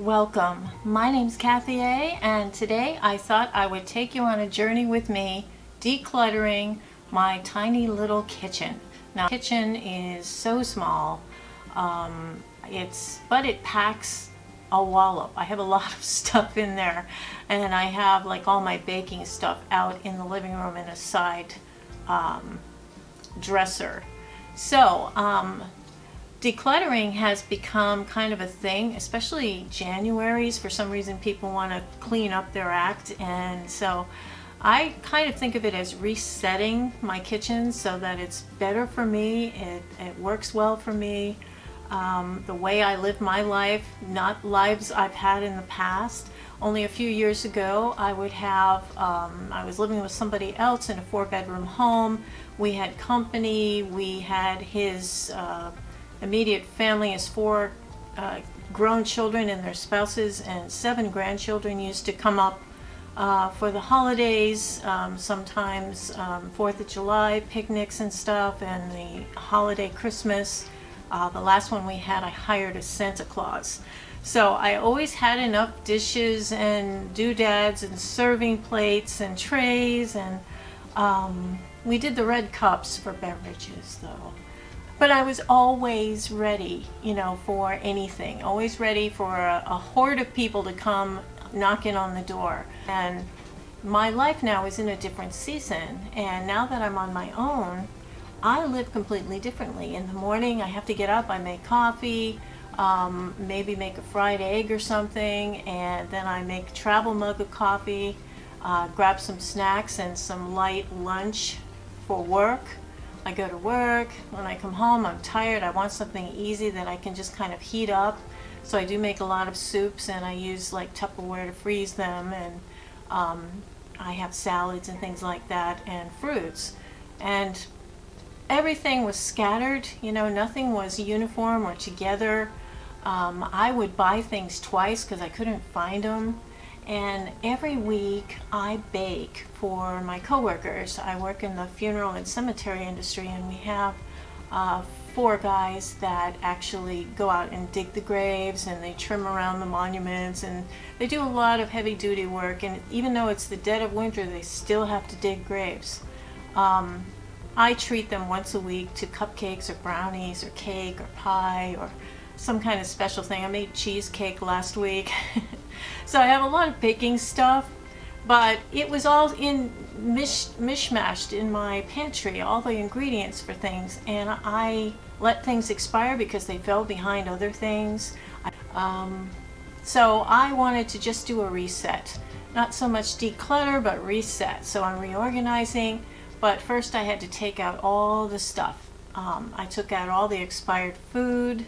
Welcome. My name's Kathy A, and today I thought I would take you on a journey with me decluttering my tiny little kitchen. Now, the kitchen is so small, but it packs a wallop. I have a lot of stuff in there, and I have like all my baking stuff out in the living room in a side dresser. So, decluttering has become kind of a thing, especially January's. For some reason, people want to clean up their act, and so I kind of think of it as resetting my kitchen so that it's better for me. It works well for me. The way I live my life, not lives I've had in the past. Only a few years ago, I was living with somebody else in a 4-bedroom home. We had company. We had his immediate family, his 4 grown children and their spouses, and 7 grandchildren used to come up for the holidays, sometimes 4th of July picnics and stuff, and the holiday Christmas. The last one we had, I hired a Santa Claus. So I always had enough dishes and doodads and serving plates and trays, and we did the red cups for beverages though. But I was always ready, for anything. Always ready for a horde of people to come knocking on the door. And my life now is in a different season. And now that I'm on my own, I live completely differently. In the morning, I have to get up, I make coffee, maybe make a fried egg or something, and then I make a travel mug of coffee, grab some snacks and some light lunch for work. I go to work. When I come home, I'm tired. I want something easy that I can just kind of heat up. So I do make a lot of soups, and I use like Tupperware to freeze them, and I have salads and things like that, and fruits. And everything was scattered, nothing was uniform or together. I would buy things twice because I couldn't find them. And every week I bake for my coworkers. I work in the funeral and cemetery industry, and we have 4 guys that actually go out and dig the graves, and they trim around the monuments, and they do a lot of heavy duty work. And even though it's the dead of winter, they still have to dig graves. I treat them once a week to cupcakes or brownies or cake or pie or some kind of special thing. I made cheesecake last week. So I have a lot of baking stuff, but it was all mishmashed in my pantry, all the ingredients for things, and I let things expire because they fell behind other things. So I wanted to just do a reset. Not so much declutter, but reset. So I'm reorganizing, but first I had to take out all the stuff. I took out all the expired food.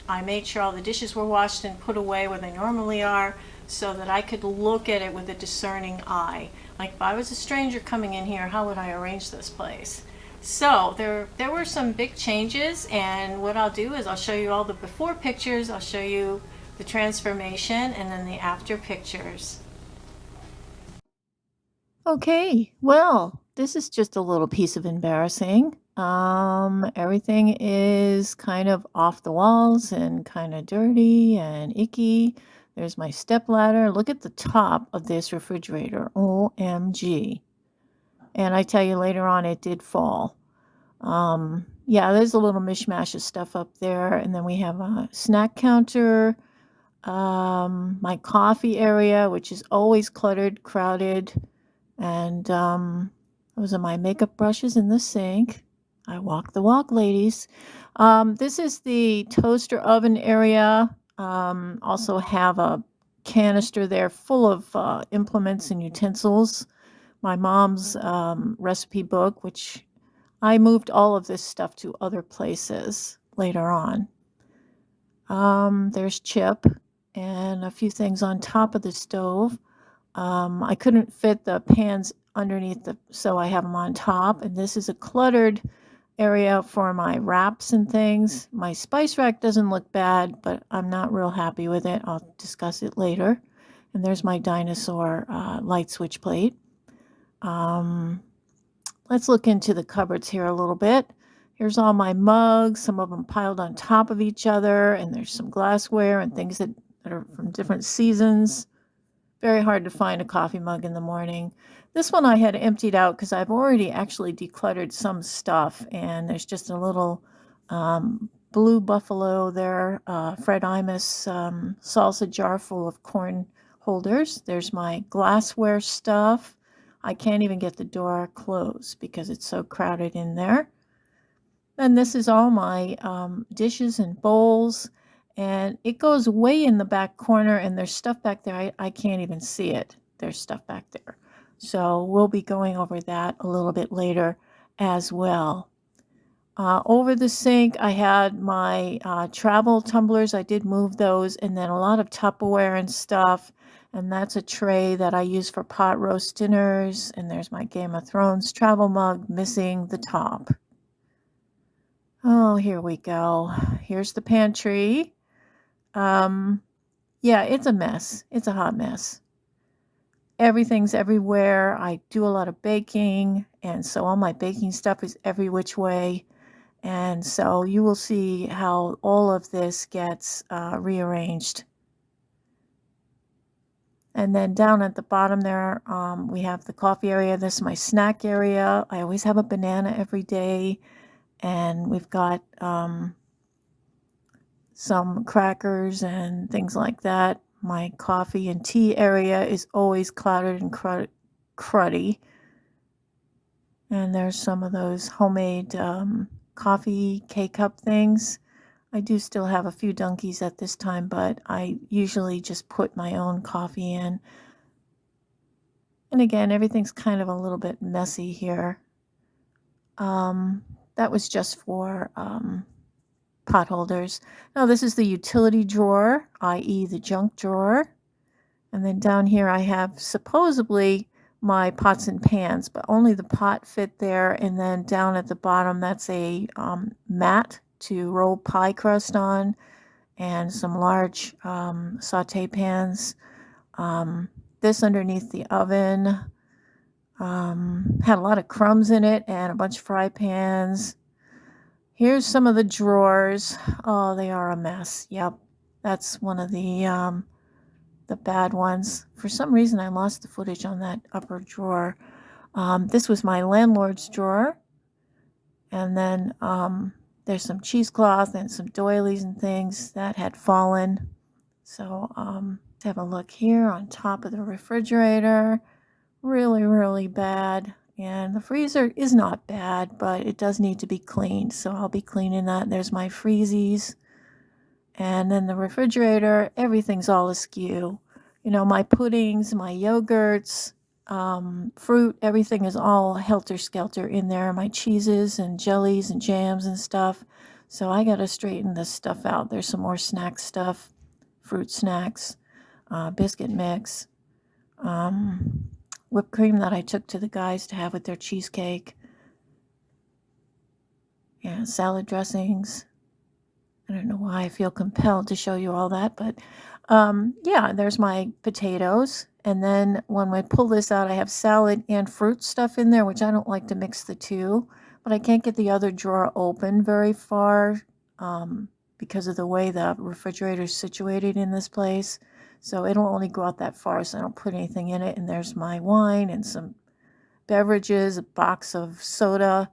I made sure all the dishes were washed and put away where they normally are so that I could look at it with a discerning eye. Like if I was a stranger coming in here, how would I arrange this place? So there were some big changes, and what I'll do is I'll show you all the before pictures, I'll show you the transformation, and then the after pictures. Okay, well, this is just a little piece of embarrassing. Everything is kind of off the walls and kind of dirty and icky. There's my stepladder. Look at the top of this refrigerator. OMG. And I tell you later on, it did fall. Yeah, there's a little mishmash of stuff up there. And then we have a snack counter, my coffee area, which is always cluttered, crowded. And those are my makeup brushes in the sink. I walk the walk, ladies. This is the toaster oven area. Also have a canister there full of implements and utensils. My mom's recipe book, which I moved all of this stuff to other places later on. There's Chip and a few things on top of the stove. I couldn't fit the pans underneath so I have them on top. And this is a cluttered area for my wraps and things. My spice rack doesn't look bad, but I'm not real happy with it. I'll discuss it later. And there's my dinosaur light switch plate. Let's look into the cupboards here a little bit. Here's all my mugs, some of them piled on top of each other, and there's some glassware and things that are from different seasons. Very hard to find a coffee mug in the morning. This one I had emptied out because I've already actually decluttered some stuff, and there's just a little blue buffalo there, Fred Imus salsa jar full of corn holders. There's my glassware stuff. I can't even get the door closed because it's so crowded in there. And this is all my dishes and bowls, and it goes way in the back corner, and there's stuff back there. I can't even see it. There's stuff back there. So we'll be going over that a little bit later as well. Over the sink, I had my travel tumblers. I did move those, and then a lot of Tupperware and stuff. And that's a tray that I use for pot roast dinners. And there's my Game of Thrones travel mug missing the top. Oh, here we go. Here's the pantry. Yeah, it's a mess. It's a hot mess. Everything's everywhere. I do a lot of baking, and so all my baking stuff is every which way. And so you will see how all of this gets rearranged. And then down at the bottom there, we have the coffee area. This is my snack area. I always have a banana every day. And we've got some crackers and things like that. My coffee and tea area is always clouded and cruddy. And there's some of those homemade coffee K-cup things. I do still have a few Dunkies at this time, but I usually just put my own coffee in. And again, everything's kind of a little bit messy here. That was just for pot holders. Now this is the utility drawer, i.e. the junk drawer. And then down here I have supposedly my pots and pans, but only the pot fit there. And then down at the bottom, that's a mat to roll pie crust on, and some large saute pans. This underneath the oven. Had a lot of crumbs in it and a bunch of fry pans. Here's some of the drawers. Oh, they are a mess. Yep, that's one of the bad ones. For some reason, I lost the footage on that upper drawer. This was my landlord's drawer. And then there's some cheesecloth and some doilies and things that had fallen. So let's have a look here on top of the refrigerator. Really, really bad. And the freezer is not bad, but it does need to be cleaned. So I'll be cleaning that. There's my freezies. And then the refrigerator, everything's all askew. You know, my puddings, my yogurts, fruit, everything is all helter-skelter in there. My cheeses and jellies and jams and stuff. So I got to straighten this stuff out. There's some more snack stuff, fruit snacks, biscuit mix. Whipped cream that I took to the guys to have with their cheesecake. Yeah, salad dressings. I don't know why I feel compelled to show you all that, but yeah, there's my potatoes. And then when I pull this out, I have salad and fruit stuff in there, which I don't like to mix the two. But I can't get the other drawer open very far because of the way the refrigerator is situated in this place. So it'll only go out that far, so I don't put anything in it. And there's my wine and some beverages, a box of soda.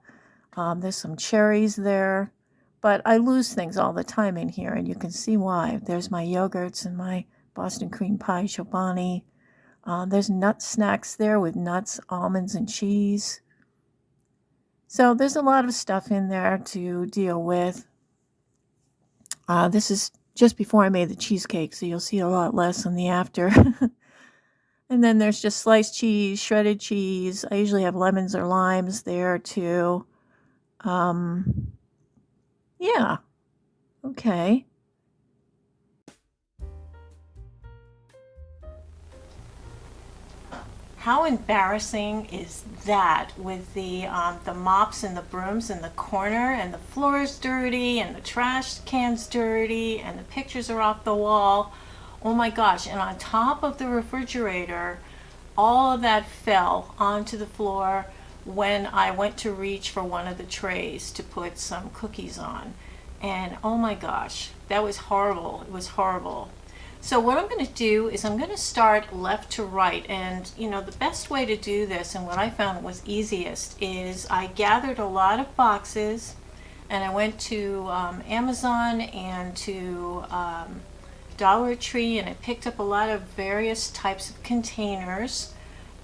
There's some cherries there. But I lose things all the time in here, and you can see why. There's my yogurts and my Boston cream pie Chobani. There's nut snacks there with nuts, almonds, and cheese. So there's a lot of stuff in there to deal with. This is just before I made the cheesecake, so you'll see a lot less in the after. And then there's just sliced cheese, shredded cheese. I usually have lemons or limes there too. Yeah, okay. How embarrassing is that, with the mops and the brooms in the corner, and the floor is dirty, and the trash can's dirty, and the pictures are off the wall. Oh my gosh, and on top of the refrigerator, all of that fell onto the floor. when I went to reach for one of the trays to put some cookies on. And oh my gosh, that was horrible. It was horrible. So what I'm going to do is I'm going to start left to right, and you know, the best way to do this, and what I found was easiest, is I gathered a lot of boxes and I went to Amazon and to Dollar Tree, and I picked up a lot of various types of containers,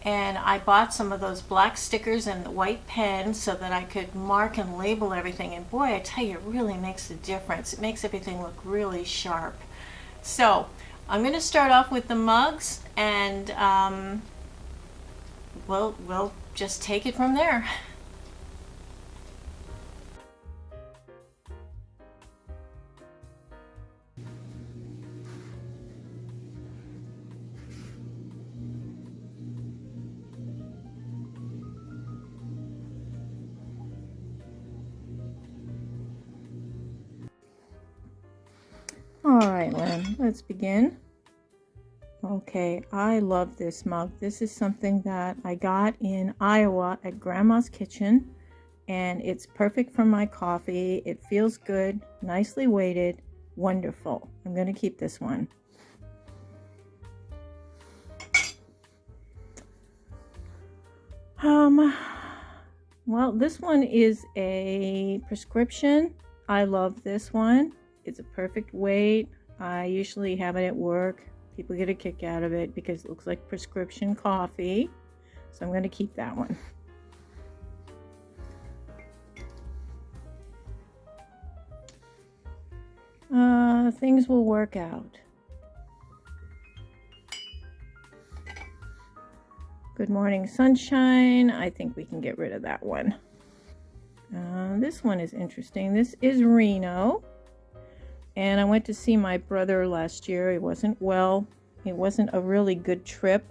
and I bought some of those black stickers and the white pen so that I could mark and label everything. And boy, I tell you, it really makes a difference. It makes everything look really sharp. So I'm going to start off with the mugs, and we'll just take it from there. All right, Lynn, let's begin. Okay, I love this mug. This is something that I got in Iowa at Grandma's Kitchen, and it's perfect for my coffee. It feels good, nicely weighted, wonderful. I'm going to keep this one. Well, this one is a prescription. I love this one. It's a perfect weight. I usually have it at work. People get a kick out of it because it looks like prescription coffee. So I'm going to keep that one. Things will work out. Good Morning Sunshine. I think we can get rid of that one. This one is interesting. This is Reno. And I went to see my brother last year. He wasn't well. It wasn't a really good trip.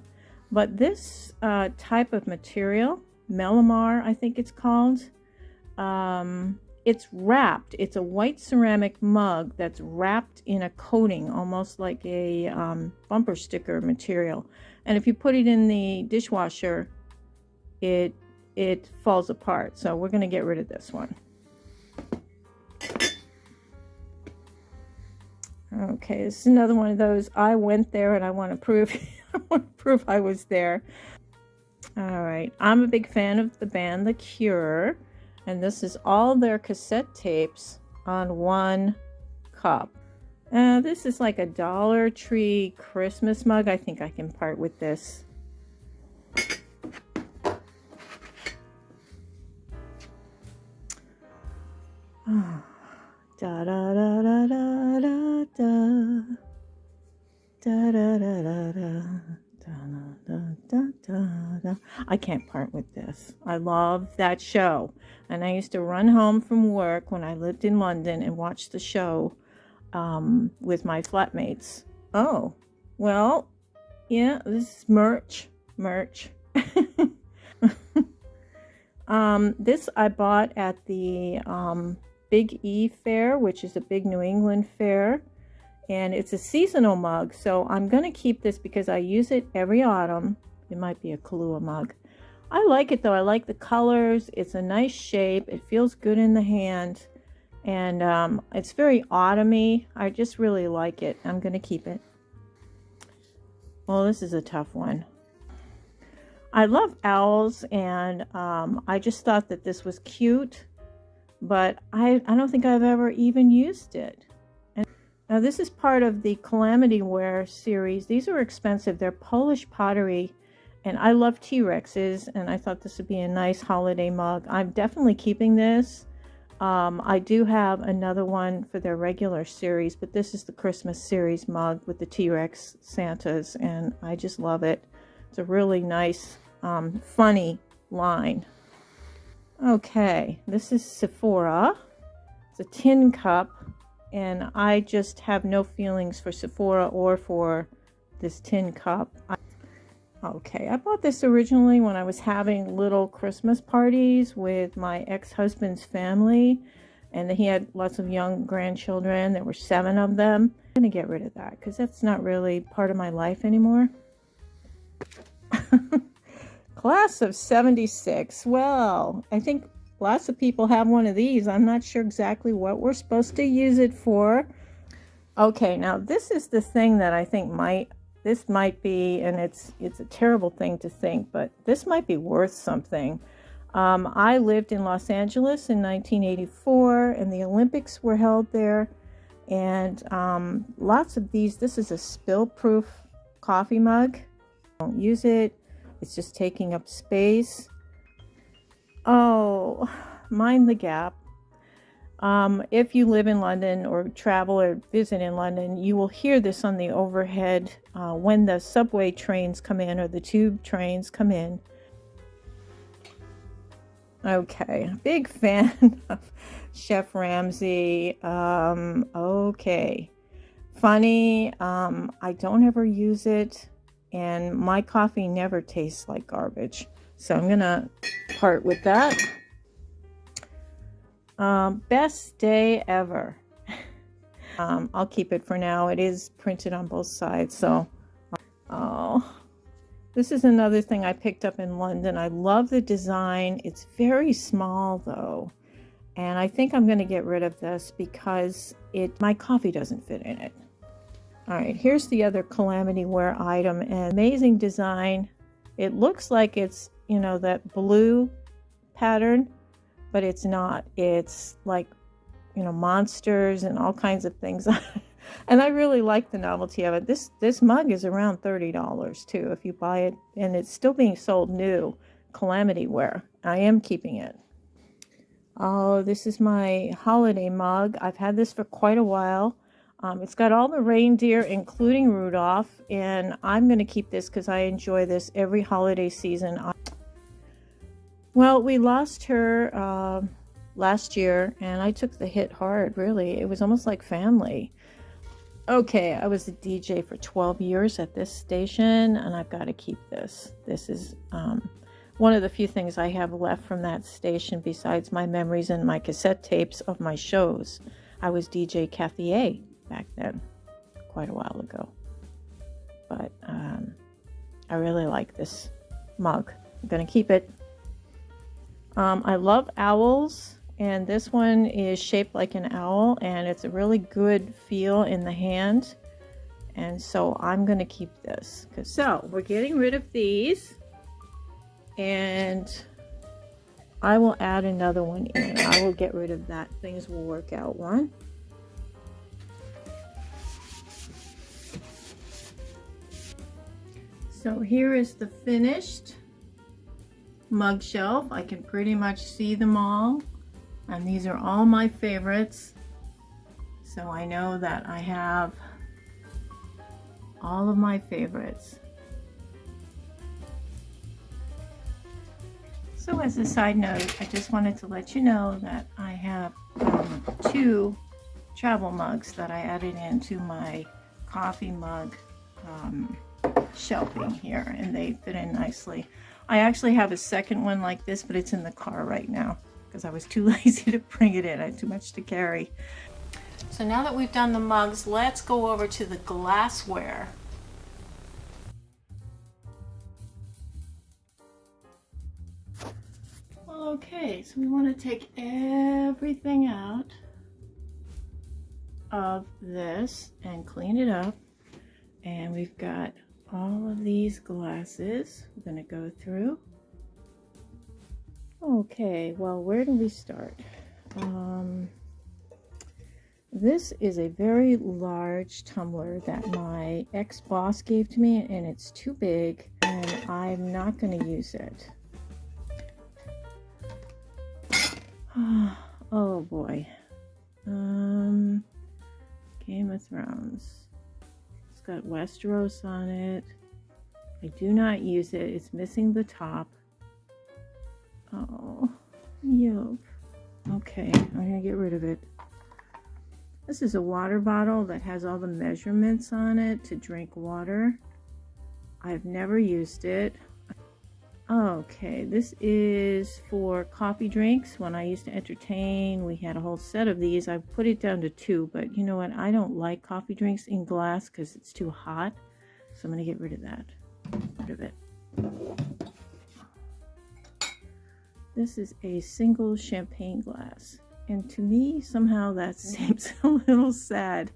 But this type of material, Melamar, I think it's called, it's wrapped. It's a white ceramic mug that's wrapped in a coating, almost like a bumper sticker material. And if you put it in the dishwasher, it falls apart. So we're going to get rid of this one. Okay, this is another one of those. I went there and I want to prove I was there. All right, I'm a big fan of the band The Cure, and this is all their cassette tapes on one cup. This is like a Dollar Tree Christmas mug. I think I can part with this. Oh. Da da da da da da da da da da da da da. I can't part with this. I love that show, and I used to run home from work when I lived in London and watch the show with my flatmates. Oh, well, yeah, this is merch. This I bought at the Big E Fair, which is a big New England fair, and it's a seasonal mug, so I'm going to keep this because I use it every autumn. It might be a Kahlua mug. I like it though. I like the colors. It's a nice shape. It feels good in the hand, and it's very autumny. I just really like it. I'm going to keep it. Well, this is a tough one. I love owls, and I just thought that this was cute, but I don't think I've ever even used it. And now this is part of the Calamity Ware series. These are expensive. They're Polish pottery, and I love T-Rexes, and I thought this would be a nice holiday mug. I'm definitely keeping this. I do have another one for their regular series, but this is the Christmas series mug with the T-Rex Santas, and I just love it. It's a really nice, funny line. Okay, this is Sephora. It's a tin cup, and I just have no feelings for Sephora or for this tin cup. Okay, I bought this originally when I was having little Christmas parties with my ex-husband's family, and he had lots of young grandchildren. There were 7 of them. I'm going to get rid of that because that's not really part of my life anymore. Class of 76. Well, I think lots of people have one of these. I'm not sure exactly what we're supposed to use it for. Okay, now this is the thing that I think this might be, and it's a terrible thing to think, but this might be worth something. I lived in Los Angeles in 1984, and the Olympics were held there. And lots of these. This is a spill-proof coffee mug. Don't use it. It's just taking up space. Oh, mind the gap. If you live in London or travel or visit in London, you will hear this on the overhead when the subway trains come in or the tube trains come in. Okay, big fan of Chef Ramsay. Okay, funny. I don't ever use it, and my coffee never tastes like garbage, so I'm gonna part with that. Best day ever. I'll keep it for now. It is printed on both sides, so this is another thing I picked up in London. I love the design. It's very small though, and I think I'm going to get rid of this because my coffee doesn't fit in it. All right, here's the other Calamity Ware item, and amazing design. It looks like it's, you know, that blue pattern, but it's not. It's like, you know, monsters and all kinds of things. And I really like the novelty of it. This mug is around $30 too if you buy it, and it's still being sold new. Calamity Ware. I am keeping it. Oh, this is my holiday mug. I've had this for quite a while. It's got all the reindeer, including Rudolph, and I'm going to keep this because I enjoy this every holiday season. Well, we lost her last year, and I took the hit hard, really. It was almost like family. Okay, I was a DJ for 12 years at this station, and I've got to keep this. This is one of the few things I have left from that station besides my memories and my cassette tapes of my shows. I was DJ Kathy A back then, quite a while ago. But I really like this mug. I'm going to keep it. I love owls. And this one is shaped like an owl, and it's a really good feel in the hand. And so I'm going to keep this. So we're getting rid of these, and I will add another one in. I will get rid of that Things Will Work Out one. So here is the finished mug shelf. I can pretty much see them all. And these are all my favorites. So I know that I have all of my favorites. So as a side note, I just wanted to let you know that I have 2 travel mugs that I added into my coffee mug shelving here, and they fit in nicely. I actually have a second one like this, but it's in the car right now because I was too lazy to bring it in. I had too much to carry. So now that we've done the mugs, let's go over to the glassware. Okay, so we want to take everything out of this and clean it up. And we've got all of these glasses we're going to go through. Okay, well, where do we start? This is a very large tumbler that my ex-boss gave to me, and it's too big, and I'm not going to use it. Oh boy. Game of Thrones. It's got Westeros on it. I do not use it. It's missing the top. Oh, yuck. Okay, I'm gonna get rid of it. This is a water bottle that has all the measurements on it to drink water. I've never used it. Okay, this is for coffee drinks. When I used to entertain, we had a whole set of these. I put it down to 2, but you know what? I don't like coffee drinks in glass because it's too hot. So I'm gonna get rid of that. Get rid of it. This is a single champagne glass. And to me, somehow that seems a little sad.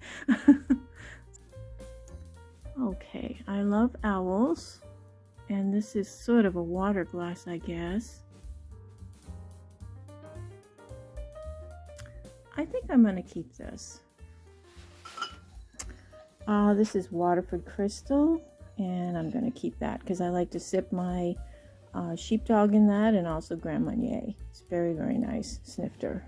Okay, I love owls. And this is sort of a water glass, I guess. I think I'm going to keep this. This is Waterford Crystal, and I'm going to keep that because I like to sip my sheepdog in that, and also Grand Marnier. It's very, very nice snifter.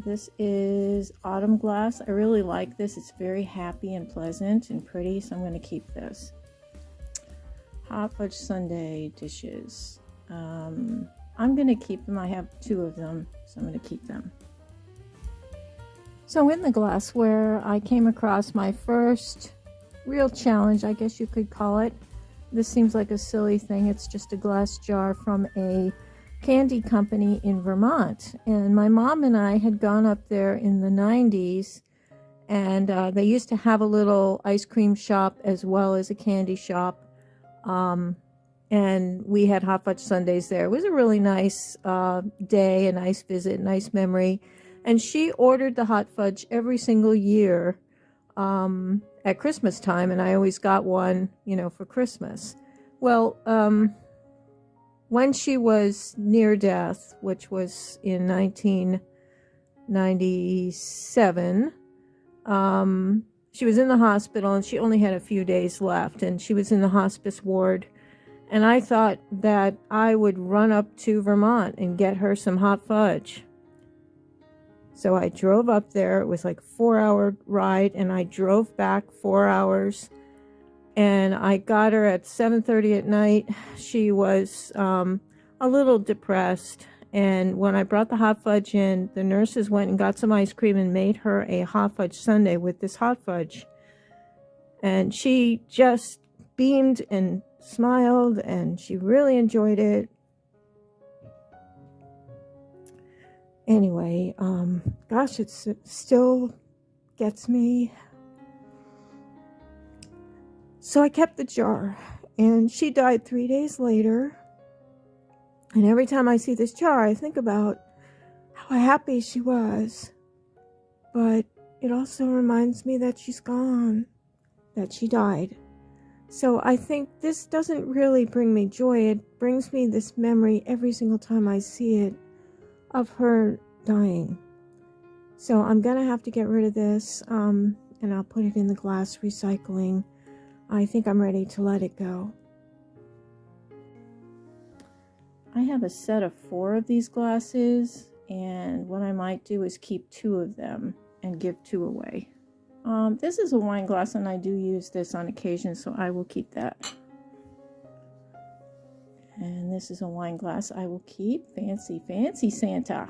This is Autumn Glass. I really like this. It's very happy and pleasant and pretty, so I'm going to keep this. Hot fudge sundae dishes. I'm going to keep them. I have 2 of them, so I'm going to keep them. So in the glassware, I came across my first real challenge, I guess you could call it. This seems like a silly thing. It's just a glass jar from a candy company in Vermont. And my mom and I had gone up there in the 90s, and they used to have a little ice cream shop as well as a candy shop. And we had hot fudge sundaes there. It was a really nice day, a nice visit, nice memory. And she ordered the hot fudge every single year at Christmas time, and I always got one, you know, for Christmas. Well, when she was near death, which was in 1997, she was in the hospital, and she only had a few days left, and she was in the hospice ward. And I thought that I would run up to Vermont and get her some hot fudge. So I drove up there. It was like a 4-hour ride, and I drove back 4 hours. And I got her at 7:30 at night. She was a little depressed. And when I brought the hot fudge in, the nurses went and got some ice cream and made her a hot fudge sundae with this hot fudge. And she just beamed and smiled, and she really enjoyed it. Anyway, gosh, it still gets me. So I kept the jar, and she died 3 days later. And every time I see this jar, I think about how happy she was. But it also reminds me that she's gone, that she died. So I think this doesn't really bring me joy. It brings me this memory every single time I see it of her dying. So I'm going to have to get rid of this, and I'll put it in the glass recycling. I think I'm ready to let it go. I have a set of 4 of these glasses, and what I might do is keep 2 of them and give 2 away. This is a wine glass, and I do use this on occasion, so I will keep that. And this is a wine glass I will keep. Fancy, fancy Santa.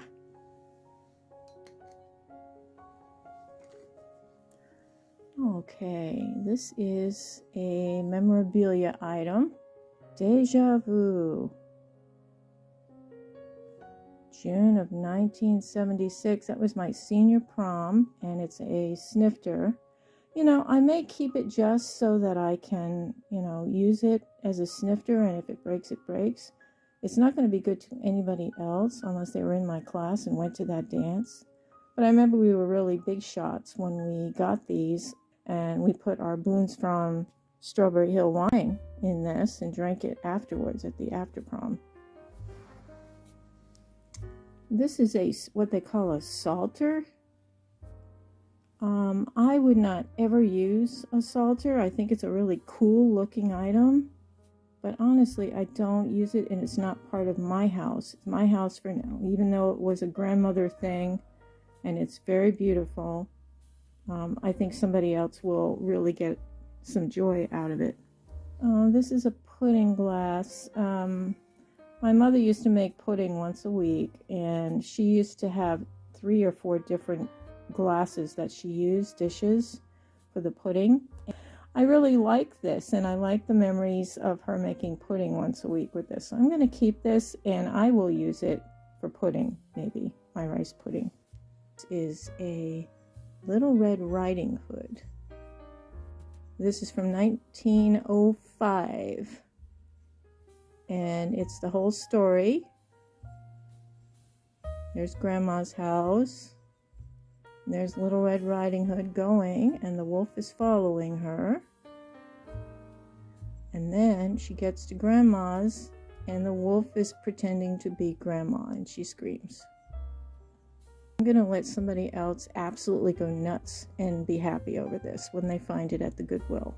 Okay, this is a memorabilia item. Deja Vu. June of 1976. That was my senior prom, and it's a snifter. You know, I may keep it just so that I can, you know, use it as a snifter, and if it breaks, it breaks. It's not going to be good to anybody else unless they were in my class and went to that dance. But I remember we were really big shots when we got these, and we put our boons from Strawberry Hill wine in this and drank it afterwards at the after prom. This is what they call a salter. I would not ever use a salter. I think it's a really cool looking item, but honestly I don't use it, and it's not part of my house. It's my house for now, even though it was a grandmother thing and it's very beautiful. I think somebody else will really get some joy out of it. This is a pudding glass. My mother used to make pudding once a week, and she used to have 3 or 4 different glasses that she used, dishes, for the pudding. I really like this, and I like the memories of her making pudding once a week with this. So I'm going to keep this, and I will use it for pudding, maybe, my rice pudding. This is a Little Red Riding Hood. This is from 1905. And it's the whole story. There's Grandma's house. There's Little Red Riding Hood going, and the wolf is following her. And then she gets to Grandma's, and the wolf is pretending to be Grandma, and she screams. I'm going to let somebody else absolutely go nuts and be happy over this when they find it at the Goodwill.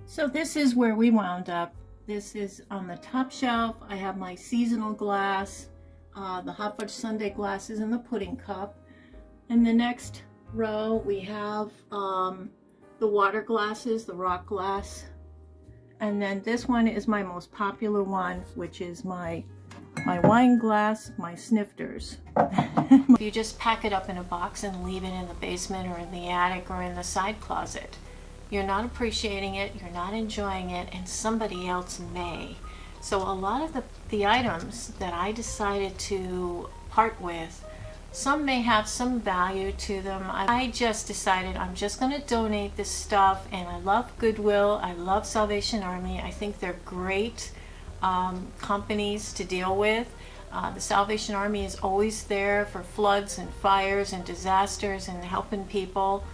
So this is where we wound up. This is on the top shelf. I have my seasonal glass, the hot fudge sundae glasses, and the pudding cup. In the next row we have the water glasses, the rock glass. And then this one is my most popular one, which is my wine glass, my snifters. If you just pack it up in a box and leave it in the basement or in the attic or in the side closet, you're not appreciating it, you're not enjoying it, and somebody else may. So a lot of the items that I decided to part with, some may have some value to them. I just decided I'm just going to donate this stuff, and I love Goodwill, I love Salvation Army. I think they're great companies to deal with. The Salvation Army is always there for floods and fires and disasters and helping people.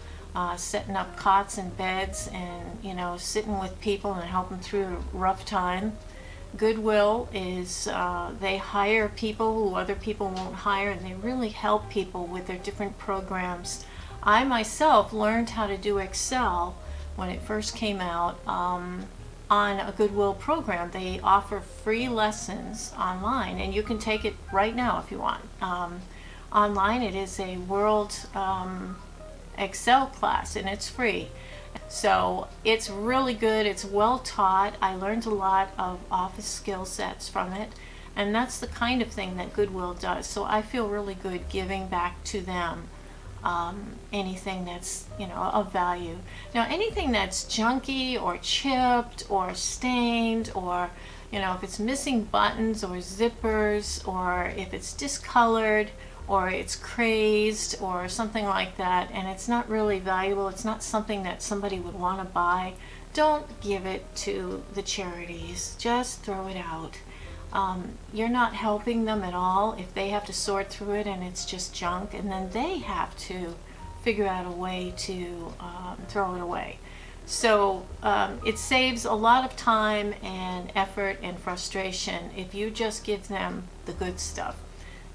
Setting up cots and beds and, you know, sitting with people and helping through a rough time. Goodwill is, they hire people who other people won't hire, and they really help people with their different programs. I myself learned how to do Excel when it first came out on a Goodwill program. They offer free lessons online, and you can take it right now if you want. Online, it is a world Excel class, and it's free. So it's really good, it's well taught. I learned a lot of office skill sets from it, and that's the kind of thing that Goodwill does. So I feel really good giving back to them anything that's, you know, of value. Now anything that's junky or chipped or stained, or, you know, if it's missing buttons or zippers, or if it's discolored, or it's crazed or something like that, and it's not really valuable, it's not something that somebody would want to buy, don't give it to the charities. Just throw it out. You're not helping them at all if they have to sort through it and it's just junk, and then they have to figure out a way to throw it away. So it saves a lot of time and effort and frustration if you just give them the good stuff.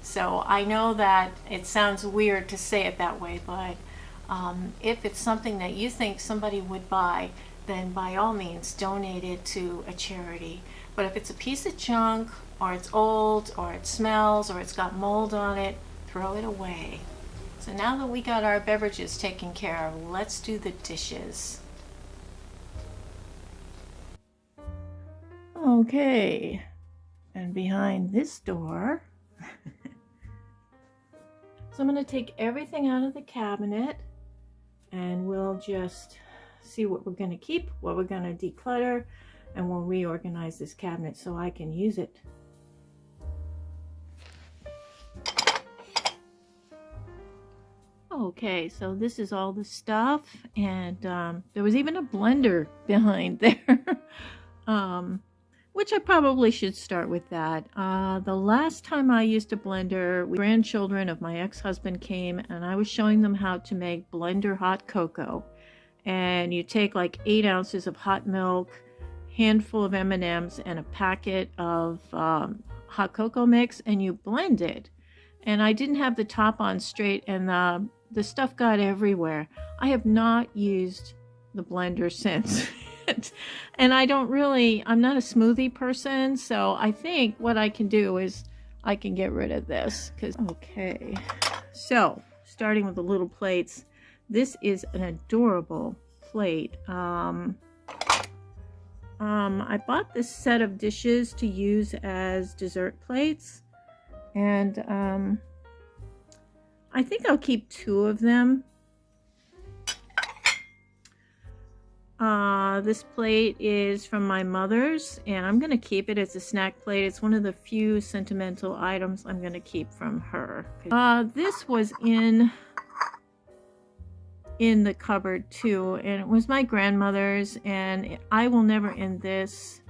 So I know that it sounds weird to say it that way, but if it's something that you think somebody would buy, then by all means donate it to a charity. But if it's a piece of junk, or it's old, or it smells, or it's got mold on it, throw it away. So now that we got our beverages taken care of, let's do the dishes. Okay, and behind this door, so I'm going to take everything out of the cabinet, and we'll just see what we're going to keep, what we're going to declutter, and we'll reorganize this cabinet so I can use it. Okay, so this is all the stuff, and there was even a blender behind there. Which I probably should start with that. The last time I used a blender, grandchildren of my ex-husband came, and I was showing them how to make blender hot cocoa. And you take like 8 ounces of hot milk, handful of M&Ms, and a packet of hot cocoa mix, and you blend it. And I didn't have the top on straight, and the stuff got everywhere. I have not used the blender since. And I'm not a smoothie person, so I think what I can do is I can get rid of this. Okay, so starting with the little plates, this is an adorable plate. I bought this set of dishes to use as dessert plates, and I think I'll keep 2 of them. This plate is from my mother's, and I'm going to keep it as a snack plate. It's one of the few sentimental items I'm going to keep from her. This was in the cupboard too, and it was my grandmother's, and I will never in this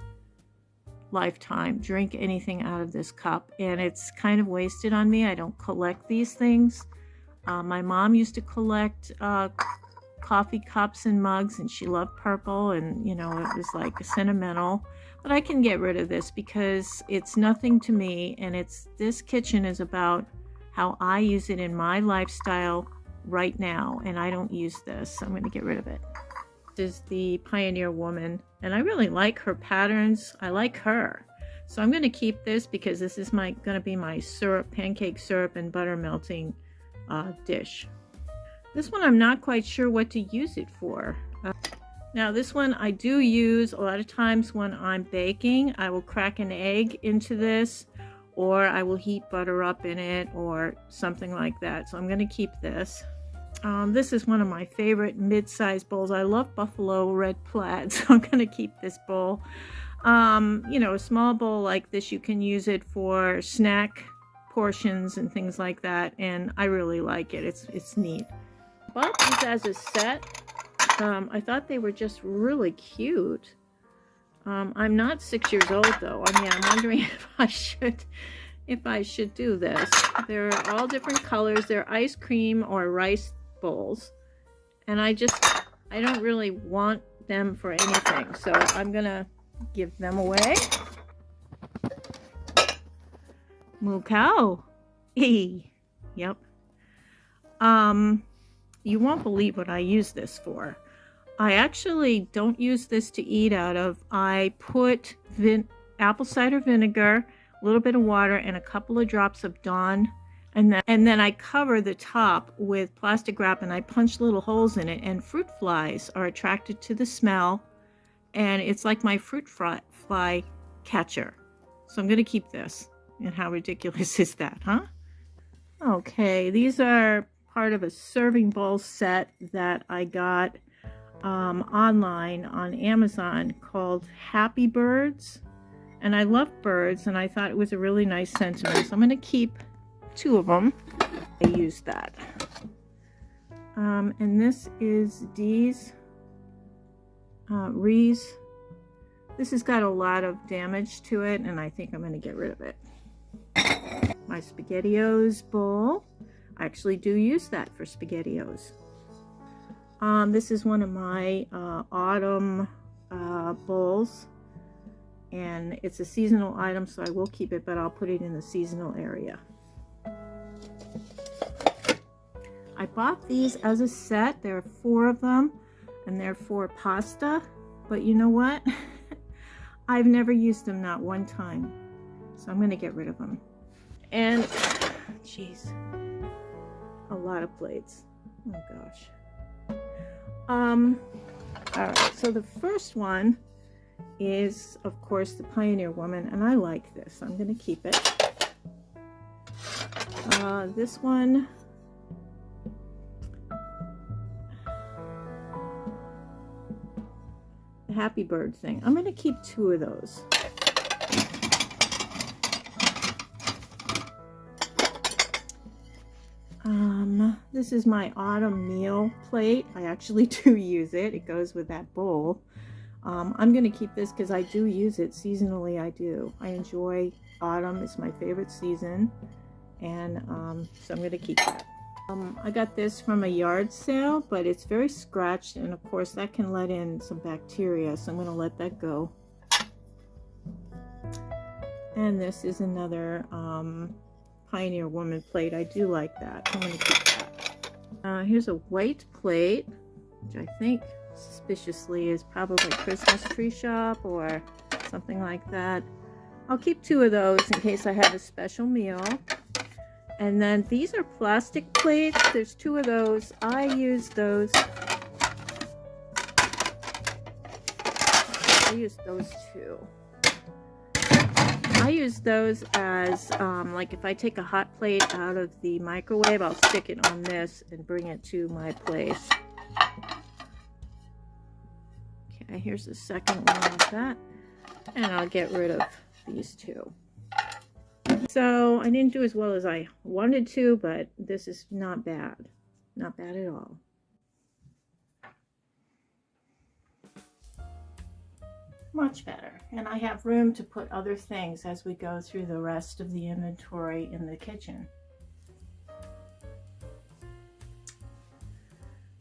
lifetime drink anything out of this cup, and it's kind of wasted on me. I don't collect these things. My mom used to collect coffee cups and mugs, and she loved purple, and you know, it was like sentimental. But I can get rid of this because it's nothing to me, and this kitchen is about how I use it in my lifestyle right now, and I don't use this, so I'm going to get rid of it. This is the Pioneer Woman, and I really like her patterns. I like her, so I'm going to keep this because this is going to be my syrup, pancake syrup and butter melting dish. This one I'm not quite sure what to use it for. Now this one I do use a lot of times when I'm baking. I will crack an egg into this, or I will heat butter up in it or something like that. So I'm going to keep this. This is one of my favorite mid-sized bowls. I love buffalo red plaid, so I'm going to keep this bowl. You know, a small bowl like this, you can use it for snack portions and things like that, and I really like it. It's neat. Bought these as a set. I thought they were just really cute. I'm not 6 years old though. I mean, I'm wondering if I should do this. They're all different colors. They're ice cream or rice bowls, and I don't really want them for anything, so I'm gonna give them away. Moo cow. Yep. You won't believe what I use this for. I actually don't use this to eat out of. I put apple cider vinegar, a little bit of water, and a couple of drops of Dawn, and then I cover the top with plastic wrap, and I punch little holes in it, and fruit flies are attracted to the smell, and it's like my fruit fly catcher. So I'm going to keep this. And how ridiculous is that, huh? Okay, these are part of a serving bowl set that I got online on Amazon called Happy Birds, and I love birds, and I thought it was a really nice sentiment, so I'm going to keep 2 of them. I used that. And this is Dee's Reese. This has got a lot of damage to it, and I think I'm going to get rid of it. My SpaghettiOs bowl. I actually do use that for SpaghettiOs. This is one of my autumn bowls, and it's a seasonal item, so I will keep it, but I'll put it in the seasonal area. I bought these as a set. There are 4 of them, and they're for pasta, but you know what? I've never used them, not one time, so I'm going to get rid of them. And jeez, a lot of plates. Oh gosh. All right, so the first one is of course the Pioneer Woman, and I like this. I'm going to keep it. This one, the Happy Bird thing, I'm going to keep 2 of those. This is my autumn meal plate. I actually do use it. It goes with that bowl. I'm going to keep this because I do use it seasonally. I do. I enjoy autumn. It's my favorite season, and so I'm going to keep that. I got this from a yard sale, but it's very scratched, and of course that can let in some bacteria, so I'm going to let that go. And this is another Pioneer Woman plate. I do like that. I'm going to keep that. Here's a white plate, which I think suspiciously is probably Christmas tree shop or something like that. I'll keep 2 of those in case I have a special meal. And then these are plastic plates. There's 2 of those. I use those. I use those 2. I use those as, like if I take a hot plate out of the microwave, I'll stick it on this and bring it to my place. Okay, here's the second one like that. And I'll get rid of these two. So I didn't do as well as I wanted to, but this is not bad. Not bad at all. Much better. And I have room to put other things as we go through the rest of the inventory in the kitchen.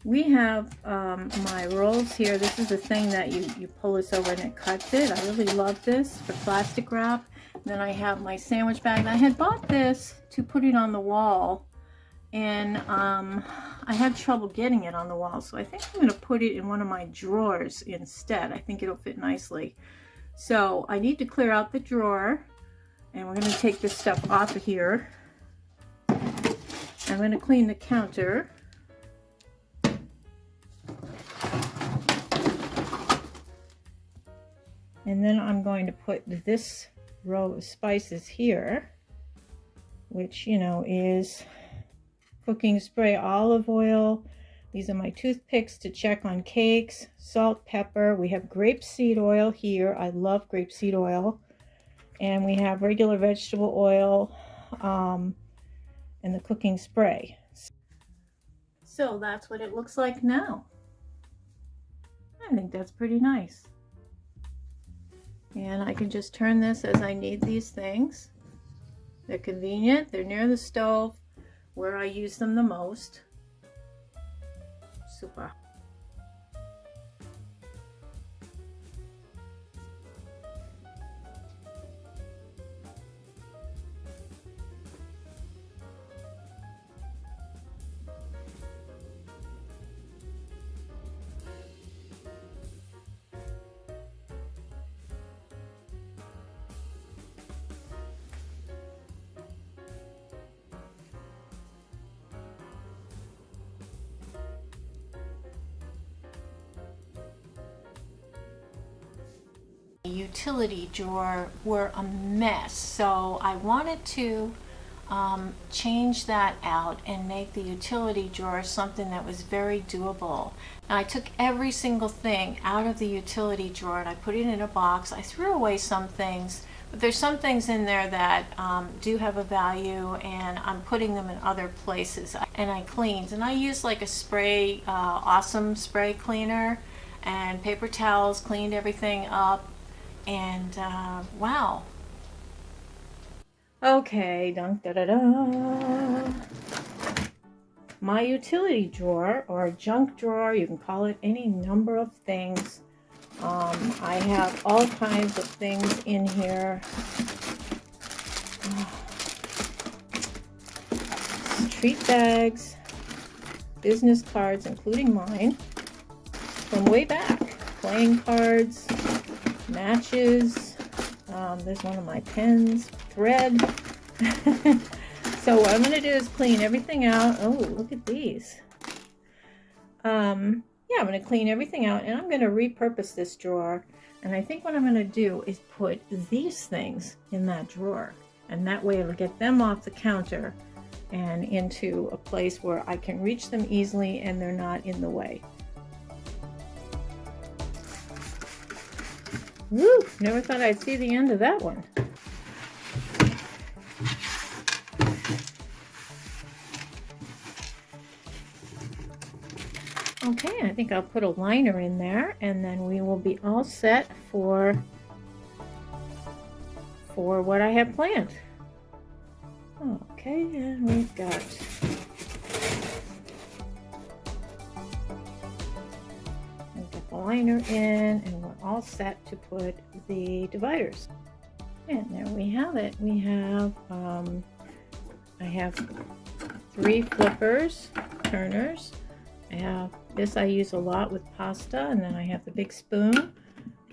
We have my rolls here. This is the thing that you pull this over and it cuts it. I really love this for plastic wrap. And then I have my sandwich bag. I had bought this to put it on the wall, and I had trouble getting it on the wall. So I think I'm going to put it in one of my drawers instead. I think it'll fit nicely. So I need to clear out the drawer, and we're going to take this stuff off of here. I'm going to clean the counter. And then I'm going to put this row of spices here, which, you know, is cooking spray, olive oil. These are my toothpicks to check on cakes, salt, pepper. We have grapeseed oil here. I love grapeseed oil. And we have regular vegetable oil and the cooking spray. So that's what it looks like now. I think that's pretty nice. And I can just turn this as I need these things. They're convenient. They're near the stove where I use them the most. Super. Utility drawer were a mess, so I wanted to change that out and make the utility drawer something that was very doable. And I took every single thing out of the utility drawer and I put it in a box. I threw away some things, but there's some things in there that do have a value, and I'm putting them in other places. And I cleaned, and I used like a spray, awesome spray cleaner, and paper towels, cleaned everything up. And wow. Okay, dun da da da. My utility drawer, or junk drawer, you can call it any number of things. I have all kinds of things in here. Treat bags, business cards, including mine, from way back. Playing cards, matches, there's one of my pens, thread. So what I'm going to do is clean everything out. Oh, look at these. Yeah, I'm going to clean everything out, and I'm going to repurpose this drawer. And I think what I'm going to do is put these things in that drawer, and that way it'll get them off the counter and into a place where I can reach them easily and they're not in the way. Woo! Never thought I'd see the end of that one. Okay, I think I'll put a liner in there, and then we will be all set for what I have planned. Okay, and we've got the liner in, and we're all set to put the dividers. And there we have it. We have I have 3 flippers, turners. I have this I use a lot with pasta, and then I have the big spoon.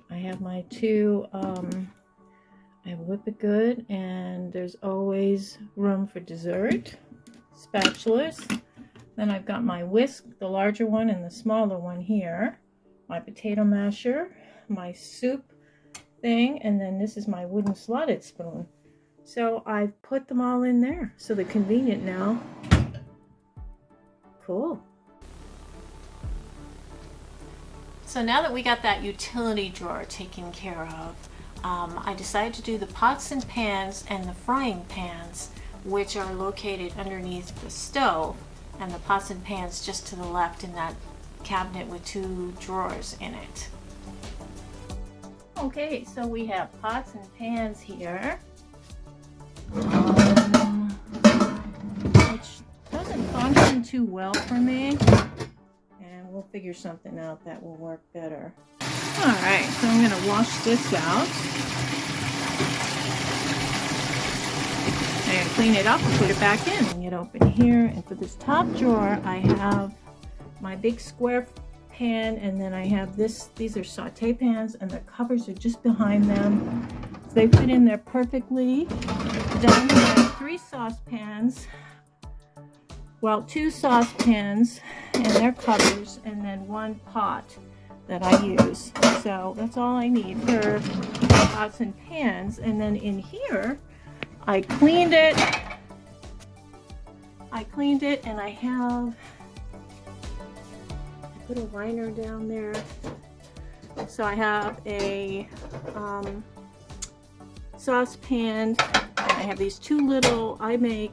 I have my 2 I have Whip It Good, and there's always room for dessert. Spatulas. Then I've got my whisk, the larger one, and the smaller one here. My potato masher, my soup thing, and then this is my wooden slotted spoon. So I've put them all in there, so they're convenient now. Cool. So now that we got that utility drawer taken care of, I decided to do the pots and pans and the frying pans, which are located underneath the stove, and the pots and pans just to the left in that cabinet with 2 drawers in it. Okay, so we have pots and pans here, which doesn't function too well for me, and we'll figure something out that will work better. Alright, so I'm going to wash this out and clean it up and put it back in. Bring it open here, and for this top drawer I have my big square pan, and then I have these are saute pans, and the covers are just behind them. So they fit in there perfectly. Then I have 3 saucepans, well, 2 saucepans and their covers, and then 1 pot that I use. So that's all I need for pots and pans. And then in here, I cleaned it, and I have, I put a liner down there. So I have a saucepan, and I have these 2 little, I make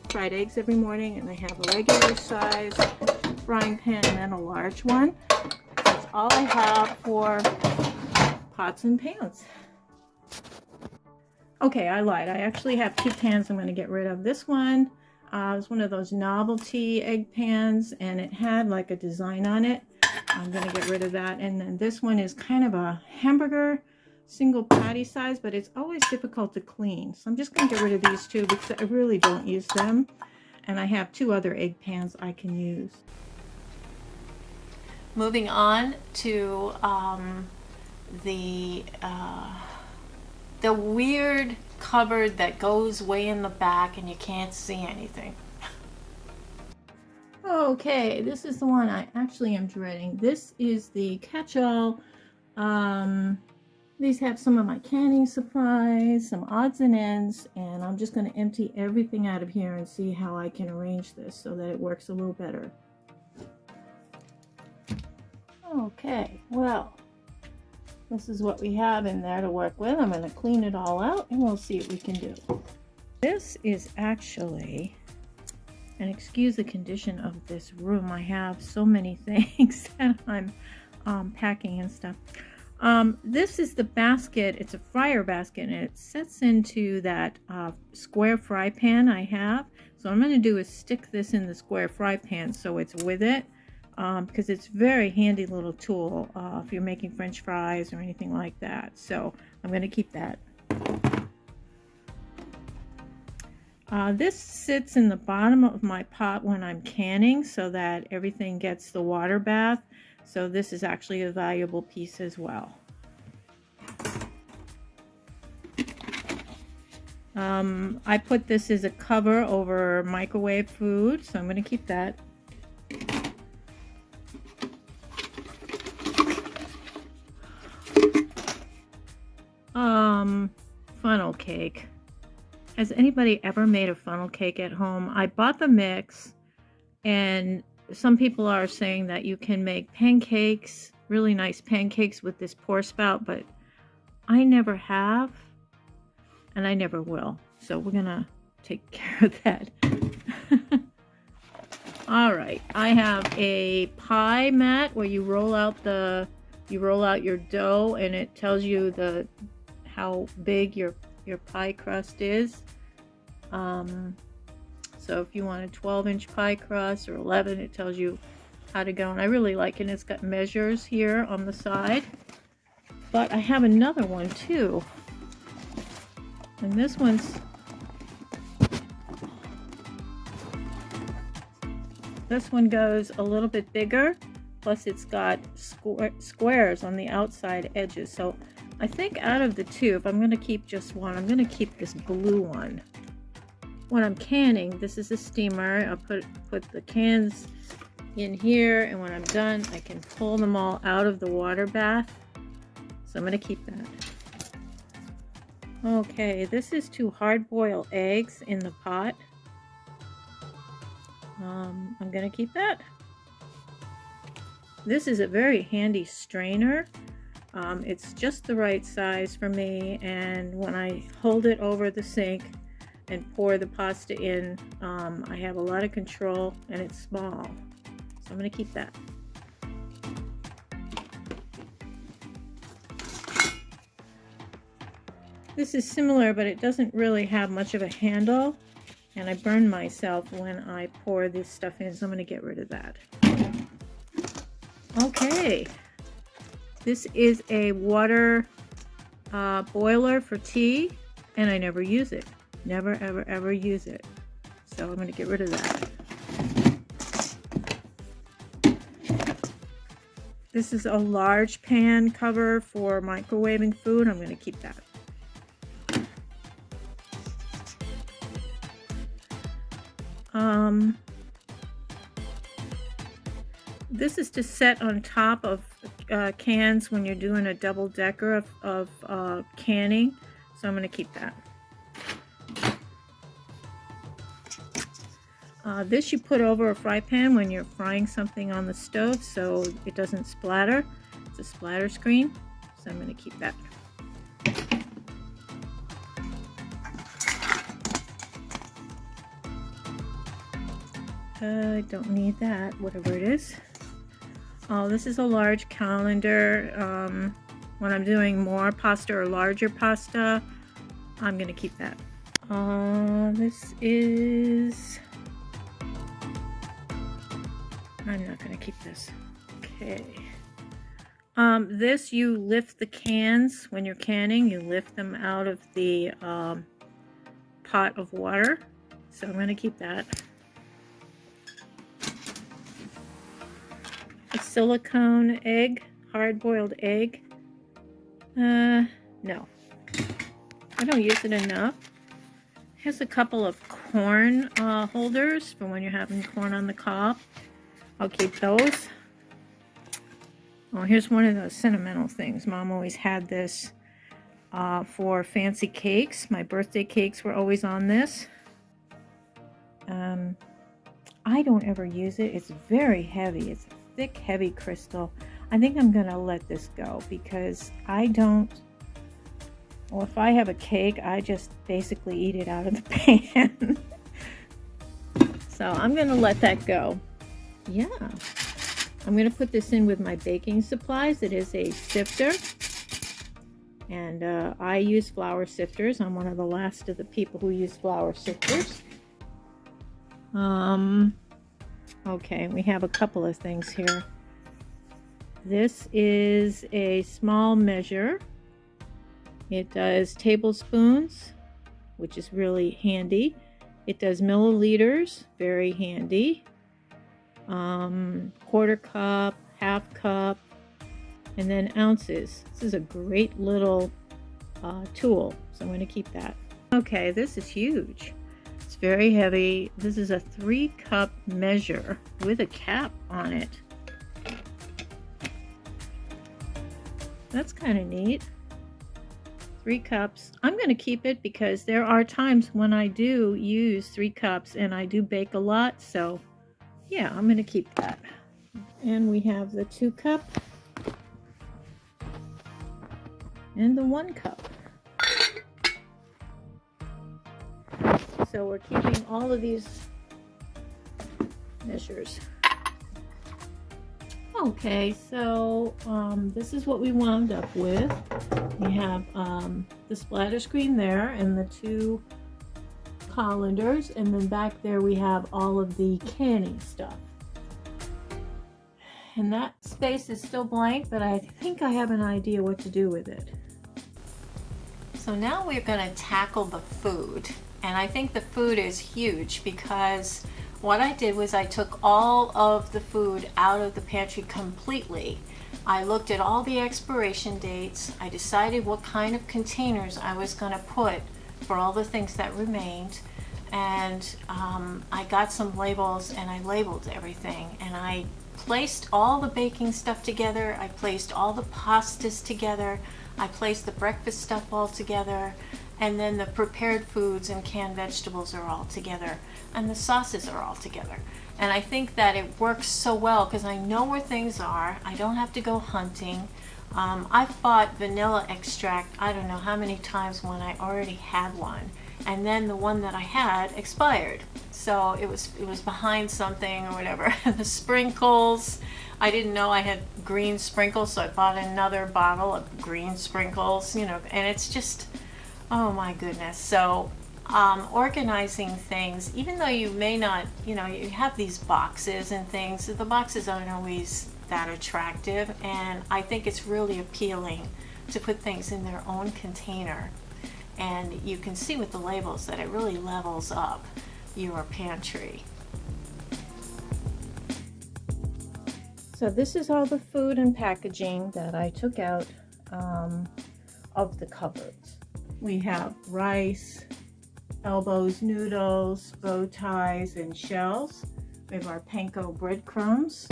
fried eggs every morning, and I have a regular size frying pan and then a large one. That's all I have for pots and pans. Okay, I lied. I actually have 2 pans I'm going to get rid of. This one was one of those novelty egg pans, and it had like a design on it. I'm going to get rid of that. And then this one is kind of a hamburger single patty size, but it's always difficult to clean. So I'm just going to get rid of these 2 because I really don't use them. And I have 2 other egg pans I can use. Moving on to the weird cupboard that goes way in the back and you can't see anything. Okay, this is the one I actually am dreading. This is the catch-all. These have some of my canning supplies, some odds and ends, and I'm just going to empty everything out of here and see how I can arrange this so that it works a little better. Okay, well, this is what we have in there to work with. I'm going to clean it all out and we'll see what we can do. This is actually, and excuse the condition of this room, I have so many things that I'm packing and stuff. This is the basket. It's a fryer basket, and it sets into that square fry pan I have. So what I'm going to do is stick this in the square fry pan so it's with it, because it's a very handy little tool if you're making French fries or anything like that. So I'm going to keep that. This sits in the bottom of my pot when I'm canning so that everything gets the water bath. So this is actually a valuable piece as well. I put this as a cover over microwave food, so I'm going to keep that. Funnel cake. Has anybody ever made a funnel cake at home? I bought the mix, and some people are saying that you can make pancakes, really nice pancakes with this pour spout, but I never have, and I never will. So we're gonna take care of that. All right, I have a pie mat where you roll out your dough, and it tells you how big your pie crust is. So if you want a 12-inch pie crust or 11, it tells you how to go. And I really like it. It's got measures here on the side. But I have another one too. And this one goes a little bit bigger. Plus it's got squares on the outside edges. So I think out of the 2, if I'm going to keep just one, I'm going to keep this blue one. When I'm canning, this is a steamer. I'll put the cans in here, and when I'm done, I can pull them all out of the water bath. So I'm going to keep that. Okay, this is 2 hard-boiled eggs in the pot. I'm going to keep that. This is a very handy strainer. It's just the right size for me, and when I hold it over the sink and pour the pasta in, I have a lot of control, and it's small, so I'm going to keep that. This is similar, but it doesn't really have much of a handle, and I burn myself when I pour this stuff in, so I'm going to get rid of that. Okay, this is a water boiler for tea, and I never use it. Never, ever, ever use it. So I'm going to get rid of that. This is a large pan cover for microwaving food. I'm going to keep that. This is to set on top of cans when you're doing a double-decker of canning, so I'm going to keep that. This you put over a fry pan when you're frying something on the stove so it doesn't splatter. It's a splatter screen, so I'm going to keep that. I don't need that, whatever it is. Oh, this is a large colander. When I'm doing more pasta or larger pasta, I'm going to keep that. This is... I'm not going to keep this. Okay. This, you lift the cans when you're canning. You lift them out of the pot of water. So I'm going to keep that. A silicone egg, hard-boiled egg. No, I don't use it enough. Here's a couple of corn holders for when you're having corn on the cob. I'll keep those. Oh, here's one of those sentimental things. Mom always had this for fancy cakes. My birthday cakes were always on this. I don't ever use it. It's very heavy. It's thick, heavy crystal. I think I'm gonna let this go because I don't, well, if I have a cake, I just basically eat it out of the pan. So I'm gonna let that go. Yeah, I'm gonna put this in with my baking supplies. It is a sifter, and I use flour sifters. I'm one of the last of the people who use flour sifters. Okay, we have a couple of things here. This is a small measure. It does tablespoons, which is really handy. It does milliliters, very handy. Quarter cup, half cup, and then ounces. This is a great little tool, so I'm going to keep that. Okay, this is huge. It's very heavy. This is a 3-cup measure with a cap on it. That's kind of neat. 3 cups. I'm going to keep it because there are times when I do use 3 cups and I do bake a lot, so yeah, I'm going to keep that. And we have the 2 cup and the 1 cup. So we're keeping all of these measures. Okay, so this is what we wound up with. We have the splatter screen there and the 2 colanders, and then back there we have all of the canning stuff. And that space is still blank, but I think I have an idea what to do with it. So now we're going to tackle the food. And I think the food is huge because what I did was I took all of the food out of the pantry completely. I looked at all the expiration dates. I decided what kind of containers I was going to put for all the things that remained. And I got some labels and I labeled everything. And I placed all the baking stuff together. I placed all the pastas together. I placed the breakfast stuff all together. And then the prepared foods and canned vegetables are all together, and the sauces are all together. And I think that it works so well because I know where things are. I don't have to go hunting. I've bought vanilla extract I don't know how many times when I already had one, and then the one that I had expired. So it was behind something or whatever. The sprinkles, I didn't know I had green sprinkles, so I bought another bottle of green sprinkles, you know, and it's just, oh my goodness. So organizing things, even though you may not, you know, you have these boxes and things, the boxes aren't always that attractive, and I think it's really appealing to put things in their own container. And you can see with the labels that it really levels up your pantry. So this is all the food and packaging that I took out of the cupboards. We have rice, elbows, noodles, bow ties, and shells. We have our panko breadcrumbs,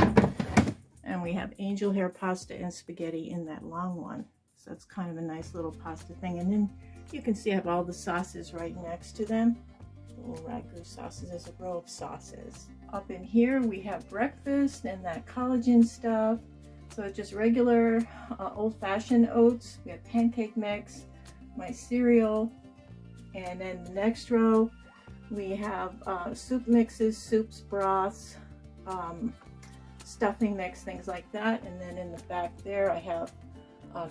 and we have angel hair pasta and spaghetti in that long one. So it's kind of a nice little pasta thing. And then you can see I have all the sauces right next to them. Little ragu sauces. There's a row of sauces. Up in here we have breakfast and that collagen stuff. So it's just regular old-fashioned oats. We have pancake mix, my cereal, and then the next row we have soup mixes, soups, broths, stuffing mix, things like that. And then in the back there I have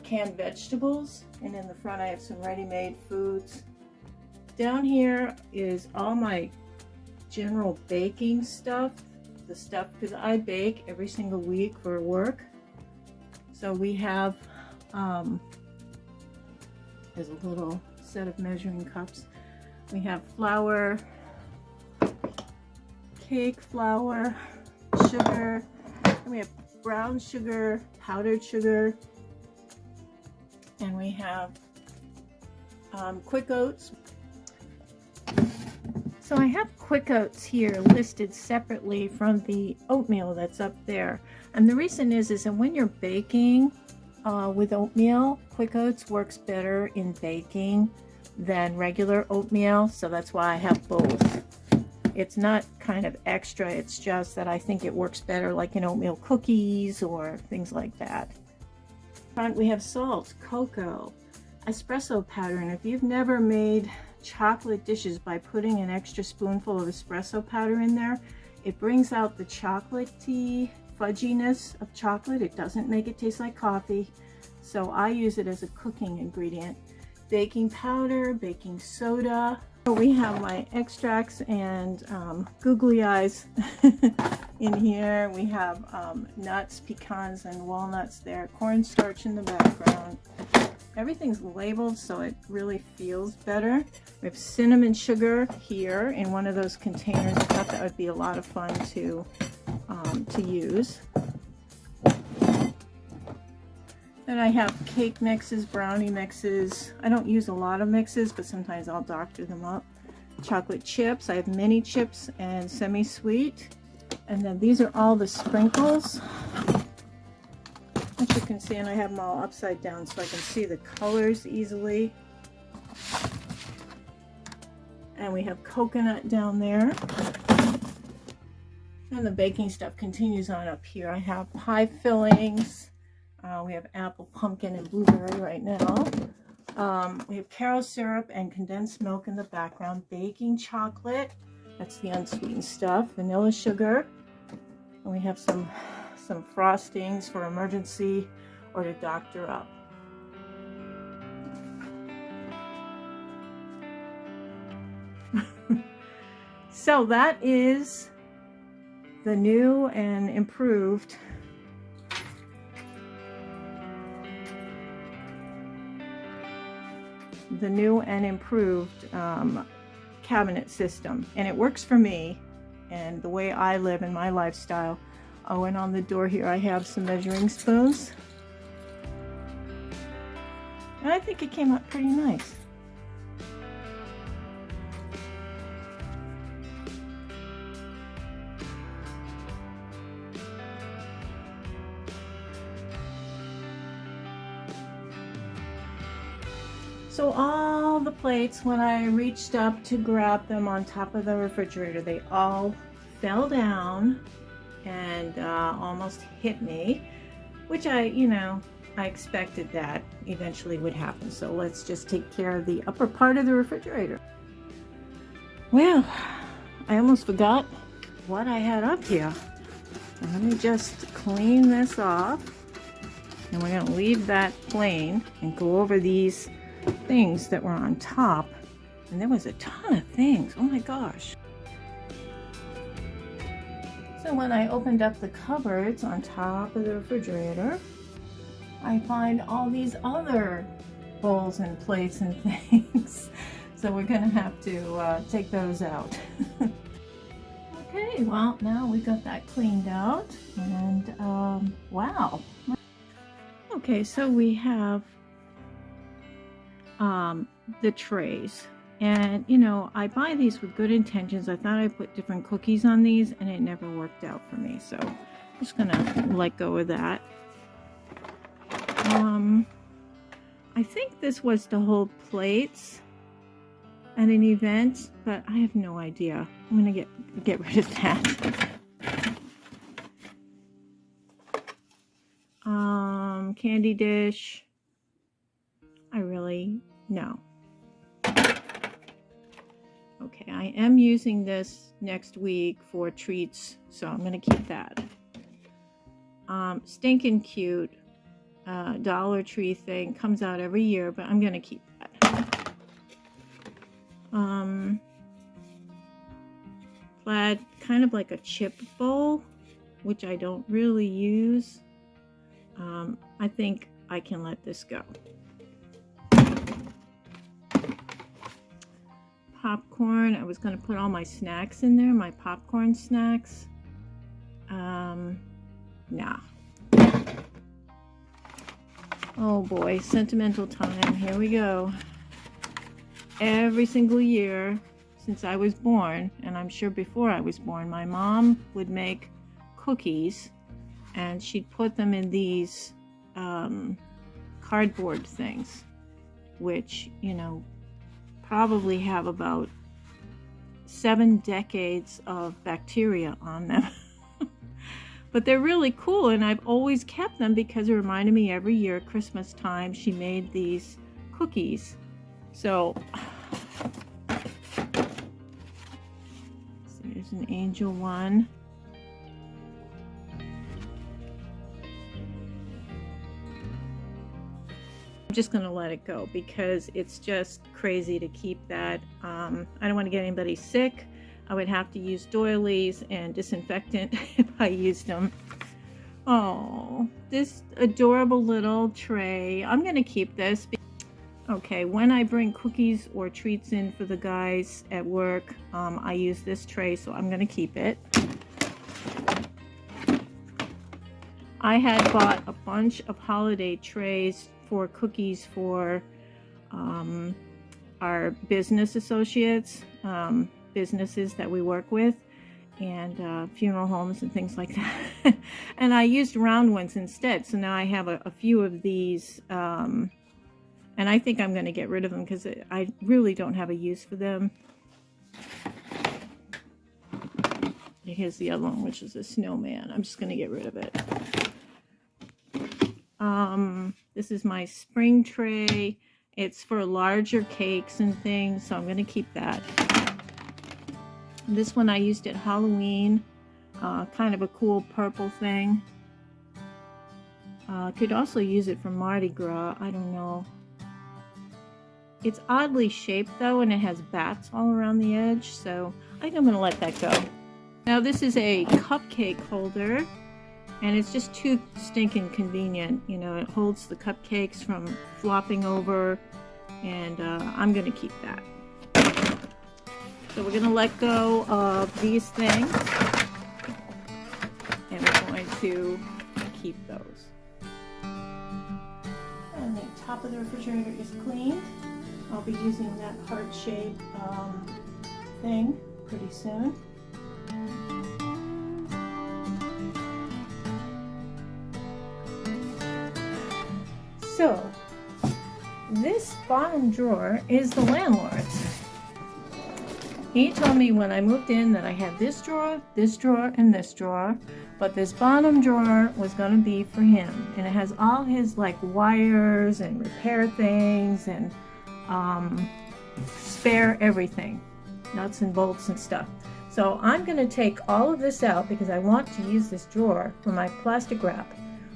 canned vegetables, and in the front I have some ready-made foods. Down here is all my general baking stuff, the stuff because I bake every single week for work. So we have there's a little set of measuring cups. We have flour, cake flour, sugar, and we have brown sugar, powdered sugar, and we have quick oats. So I have quick oats here listed separately from the oatmeal that's up there. And the reason is that when you're baking with oatmeal, quick oats works better in baking than regular oatmeal. So that's why I have both. It's not kind of extra, it's just that I think it works better like in oatmeal cookies or things like that. Front we have salt, cocoa, espresso powder, and if you've never made chocolate dishes by putting an extra spoonful of espresso powder in there, it brings out the chocolatey fudginess of chocolate. It doesn't make it taste like coffee, so I use it as a cooking ingredient. Baking powder, baking soda. We have my extracts and googly eyes in here. We have nuts, pecans, and walnuts there. Cornstarch in the background. Everything's labeled so it really feels better. We have cinnamon sugar here in one of those containers. I thought that would be a lot of fun to use. Then I have cake mixes, brownie mixes. I don't use a lot of mixes, but sometimes I'll doctor them up. Chocolate chips. I have mini chips and semi-sweet. And then these are all the sprinkles. As you can see, and I have them all upside down so I can see the colors easily. And we have coconut down there. And the baking stuff continues on up here. I have pie fillings. We have apple, pumpkin, and blueberry right now. We have carob syrup and condensed milk in the background. Baking chocolate. That's the unsweetened stuff. Vanilla sugar. And we have some frostings for emergency or to doctor up. So that is the new and improved cabinet system, and it works for me and the way I live in my lifestyle. Oh, and on the door here I have some measuring spoons, and I think it came out pretty nice. So So all the plates, when I reached up to grab them on top of the refrigerator, they all fell down and almost hit me, which I expected that eventually would happen. So let's just take care of the upper part of the refrigerator. Well, I almost forgot what I had up here. So let me just clean this off. And we're going to leave that plain and go over these things that were on top. And there was a ton of things. Oh my gosh. So when I opened up the cupboards on top of the refrigerator, I find all these other bowls and plates and things. So we're going to have to take those out. Okay, well, now we got that cleaned out. And wow. Okay, so we have the trays, and I buy these with good intentions. I thought I'd put different cookies on these and it never worked out for me, so I'm just gonna let go of that. I think this was to hold plates at an event, but I have no idea. I'm gonna get rid of that. Candy dish, no. Okay, I am using this next week for treats, so I'm gonna keep that. Stinking cute Dollar Tree thing, comes out every year, but I'm gonna keep that. Plaid, kind of like a chip bowl, which I don't really use. I think I can let this go. Popcorn, I was going to put all my snacks in there, my popcorn snacks. Nah. Oh boy, sentimental time, here we go. Every single year since I was born, and I'm sure before I was born, my mom would make cookies, and she'd put them in these cardboard things, which probably have about 7 decades of bacteria on them. But they're really cool, and I've always kept them because it reminded me every year at Christmas time she made these cookies. So there's an angel one. I'm just going to let it go because it's just crazy to keep that. I don't want to get anybody sick. I would have to use doilies and disinfectant if I used them. Oh, this adorable little tray. I'm going to keep this. Okay, when I bring cookies or treats in for the guys at work, I use this tray, so I'm going to keep it. I had bought a bunch of holiday trays for cookies for our business associates, businesses that we work with, and funeral homes and things like that. And I used round ones instead, so now I have a few of these, and I think I'm going to get rid of them because I really don't have a use for them. Here's the other one, which is a snowman. I'm just going to get rid of it. This is my spring tray. It's for larger cakes and things, so I'm going to keep that. This one I used at Halloween, kind of a cool purple thing. Could also use it for Mardi Gras, I don't know. It's oddly shaped though, and it has bats all around the edge, so I think I'm going to let that go. Now this is a cupcake holder. And it's just too stinking convenient. It holds the cupcakes from flopping over, and I'm going to keep that. So we're going to let go of these things, and we're going to keep those. And the top of the refrigerator is cleaned. I'll be using that heart-shaped thing pretty soon. So, this bottom drawer is the landlord's. He told me when I moved in that I had this drawer, and this drawer, but this bottom drawer was going to be for him. And it has all his like wires and repair things and spare everything, nuts and bolts and stuff. So I'm going to take all of this out because I want to use this drawer for my plastic wrap.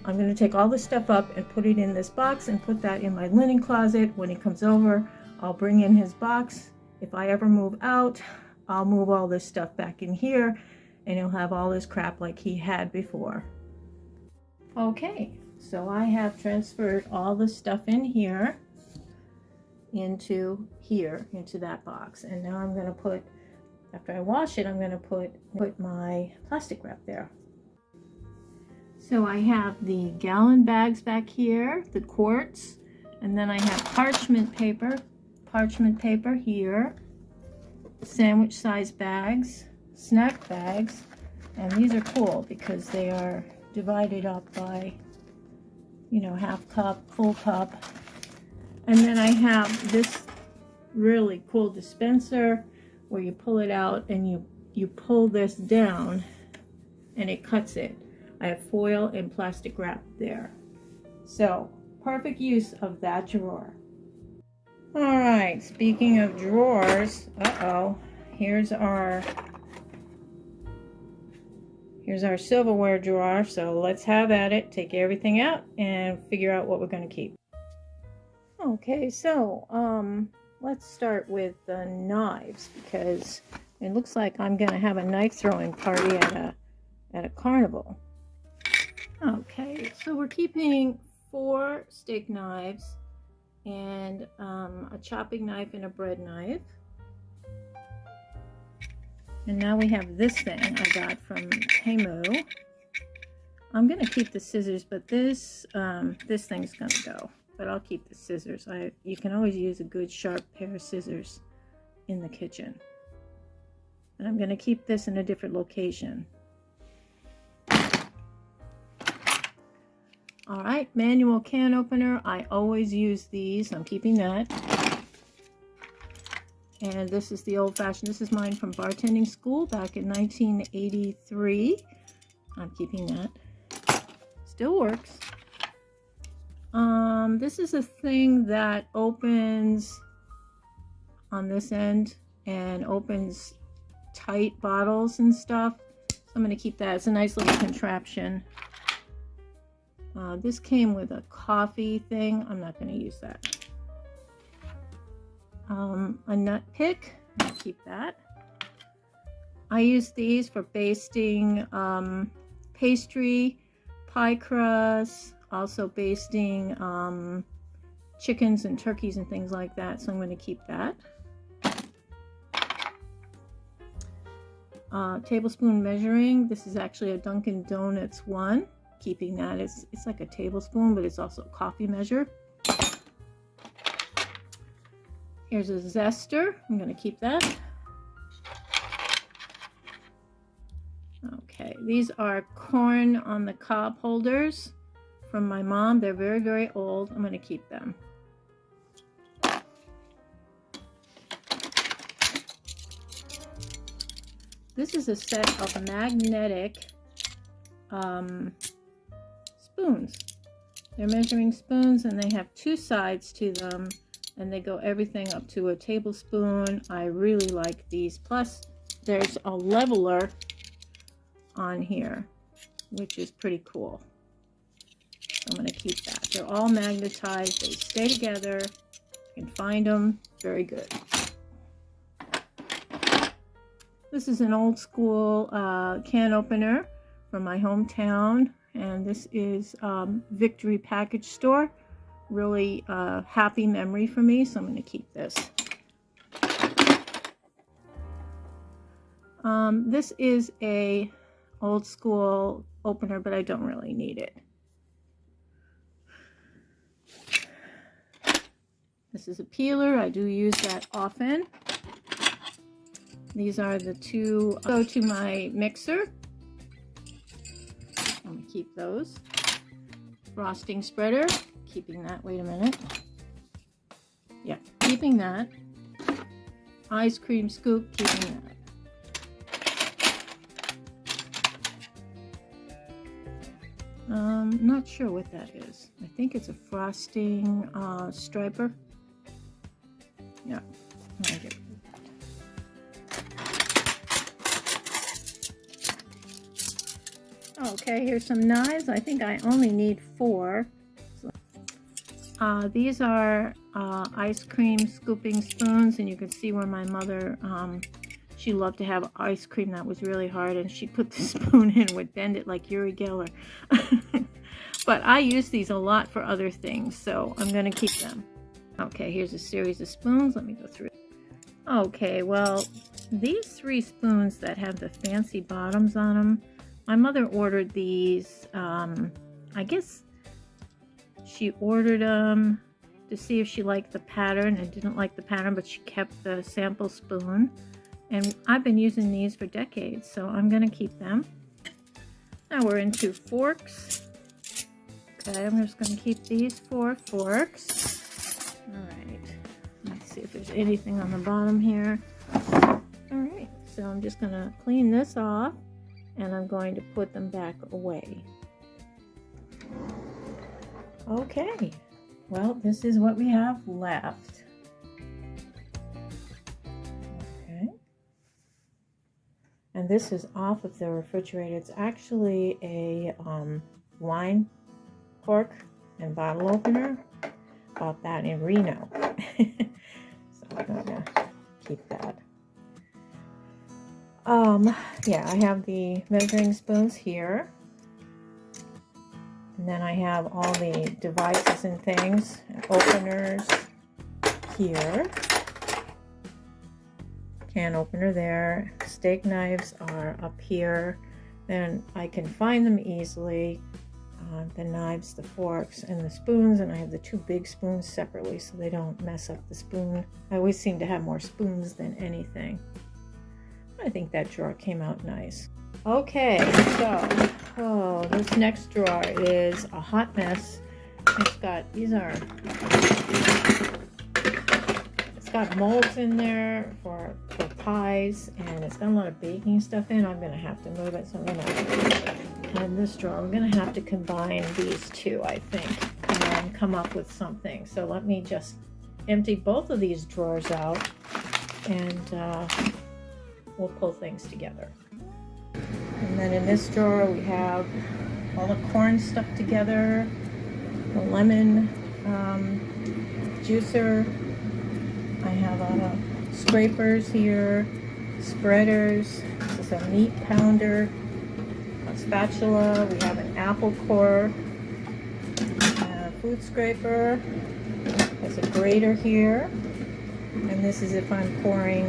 I'm going to take all this stuff up and put it in this box and put that in my linen closet. When he comes over, I'll bring in his box. If I ever move out, I'll move all this stuff back in here and he'll have all this crap like he had before. Okay, so I have transferred all the stuff in here into that box. And now I'm going to put, after I wash it, I'm going to put my plastic wrap there. So I have the gallon bags back here, the quarts, and then I have parchment paper here, sandwich size bags, snack bags, and these are cool because they are divided up by, you know, half cup, full cup. And then I have this really cool dispenser where you pull it out and you pull this down and it cuts it. I have foil and plastic wrap there. So perfect use of that drawer. All right, speaking of drawers, here's our silverware drawer. So let's have at it, take everything out and figure out what we're going to keep. Okay, so let's start with the knives because it looks like I'm going to have a knife throwing party at a carnival. Okay, so we're keeping 4 steak knives and a chopping knife and a bread knife. And now we have this thing I got from Temu. I'm going to keep the scissors, but this thing's going to go. But I'll keep the scissors. You can always use a good sharp pair of scissors in the kitchen. And I'm going to keep this in a different location. All right, manual can opener. I always use these. I'm keeping that. And this is the old-fashioned. This is mine from bartending school back in 1983. I'm keeping that. Still works. This is a thing that opens on this end and opens tight bottles and stuff. So I'm going to keep that. It's a nice little contraption. This came with a coffee thing. I'm not going to use that. A nut pick. I'll keep that. I use these for basting pastry, pie crust, also basting chickens and turkeys and things like that. So I'm going to keep that. Tablespoon measuring. This is actually a Dunkin' Donuts one. Keeping that. It's like a tablespoon, but it's also a coffee measure. Here's a zester. I'm going to keep that. Okay, these are corn on the cob holders from my mom. They're very, very old. I'm going to keep them. This is a set of magnetic spoons. They're measuring spoons and they have 2 sides to them and they go everything up to a tablespoon. I really like these. Plus there's a leveler on here, which is pretty cool. So I'm going to keep that. They're all magnetized. They stay together. You can find them. Very good. This is an old school can opener from my hometown. And this is Victory Package Store. Really happy memory for me, so I'm going to keep this. This is a old school opener, but I don't really need it. This is a peeler. I do use that often. These are the 2 go to my mixer. I'm going to keep those. Frosting spreader, keeping that. Wait a minute. Yeah, keeping that. Ice cream scoop, keeping that. Not sure what that is. I think it's a frosting striper. Yeah, I'll get rid of that. Okay, here's some knives. I think I only need 4. These are ice cream scooping spoons, and you can see where my mother, she loved to have ice cream that was really hard, and she put the spoon in and would bend it like Uri Geller. But I use these a lot for other things, so I'm going to keep them. Okay, here's a series of spoons. Let me go through. Okay, well, these 3 spoons that have the fancy bottoms on them, my mother ordered these, I guess she ordered them to see if she liked the pattern and didn't like the pattern, but she kept the sample spoon. And I've been using these for decades, so I'm going to keep them. Now we're into forks. Okay, I'm just going to keep these 4 forks. Alright, let's see if there's anything on the bottom here. Alright, so I'm just going to clean this off, and I'm going to put them back away. Okay, well, this is what we have left. Okay. And this is off of the refrigerator. It's actually a wine cork and bottle opener. Bought that in Reno. So I'm gonna keep that. Yeah, I have the measuring spoons here. And then I have all the devices and things, and openers here. Can opener there. Steak knives are up here. Then I can find them easily. The knives, the forks, and the spoons, and I have the 2 big spoons separately so they don't mess up the spoon. I always seem to have more spoons than anything. I think that drawer came out nice. Okay, so this next drawer is a hot mess. It's got it's got molds in there for pies, and it's got a lot of baking stuff in. I'm gonna have to move it, so I'm gonna. And this drawer, I'm going to have to combine these 2, I think, and come up with something. So let me just empty both of these drawers out, and we'll pull things together. And then in this drawer we have all the corn stuff together, the lemon juicer. I have scrapers here, spreaders. This is a meat pounder. Spatula, we have an apple core, a food scraper, there's a grater here, and this is if I'm pouring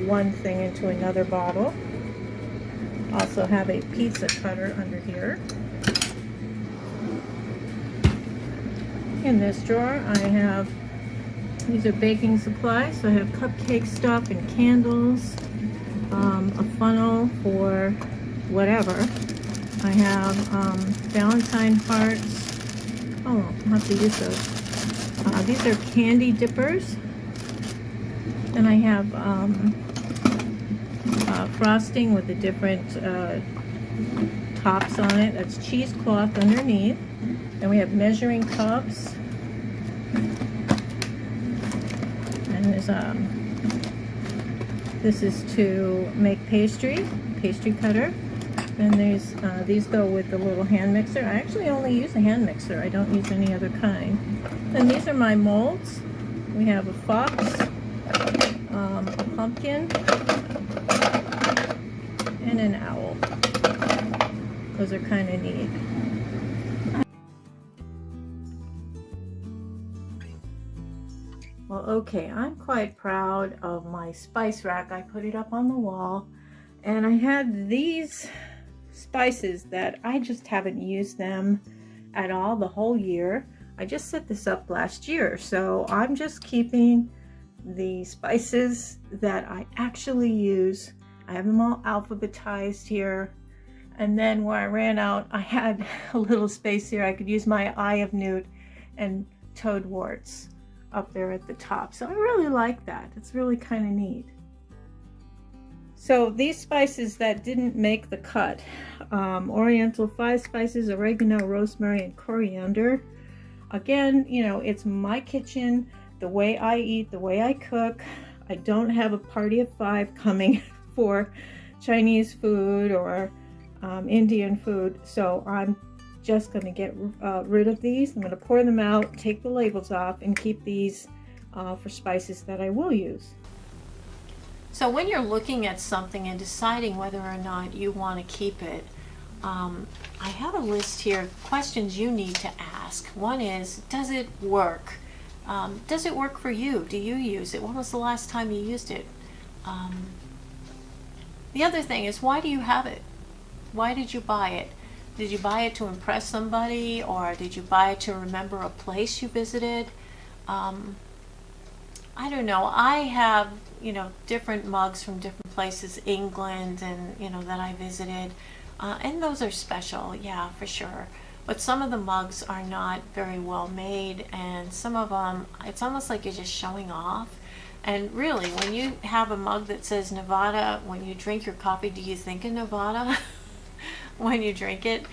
one thing into another bottle. Also have a pizza cutter under here. In this drawer I have, these are baking supplies, so I have cupcake stuff and candles, a funnel for whatever. I have Valentine hearts. Oh, I'll have to use those. These are candy dippers. Then I have frosting with the different tops on it. That's cheesecloth underneath. Then we have measuring cups. And there's this is to make pastry cutter. And there's these go with the little hand mixer. I actually only use a hand mixer. I don't use any other kind. And these are my molds. We have a fox, a pumpkin, and an owl. Those are kind of neat. Well, okay, I'm quite proud of my spice rack. I put it up on the wall, and I had these spices that I just haven't used them at all the whole year. I just set this up last year, so I'm just keeping the spices that I actually use. I have them all alphabetized here, and then where I ran out, I had a little space here. I could use my eye of newt and toadworts. up there at the top. So I really like that. It's really kind of neat. So these spices that didn't make the cut, Oriental 5 spices, oregano, rosemary, and coriander. Again, you know, it's my kitchen, the way I eat, the way I cook. I don't have a party of 5 coming for Chinese food or Indian food, so I'm just going to get rid of these. I'm going to pour them out, take the labels off, and keep these for spices that I will use. So when you're looking at something and deciding whether or not you want to keep it, I have a list here of questions you need to ask. One is, does it work? Does it work for you? Do you use it? When was the last time you used it? The other thing is, why do you have it? Why did you buy it? Did you buy it to impress somebody, or did you buy it to remember a place you visited? I don't know. I have, you know, different mugs from different places, England, and, you know, that I visited. And those are special, yeah, for sure. But some of the mugs are not very well made, and some of them, it's almost like you're just showing off. And really, when you have a mug that says Nevada, when you drink your coffee, do you think of Nevada when you drink it?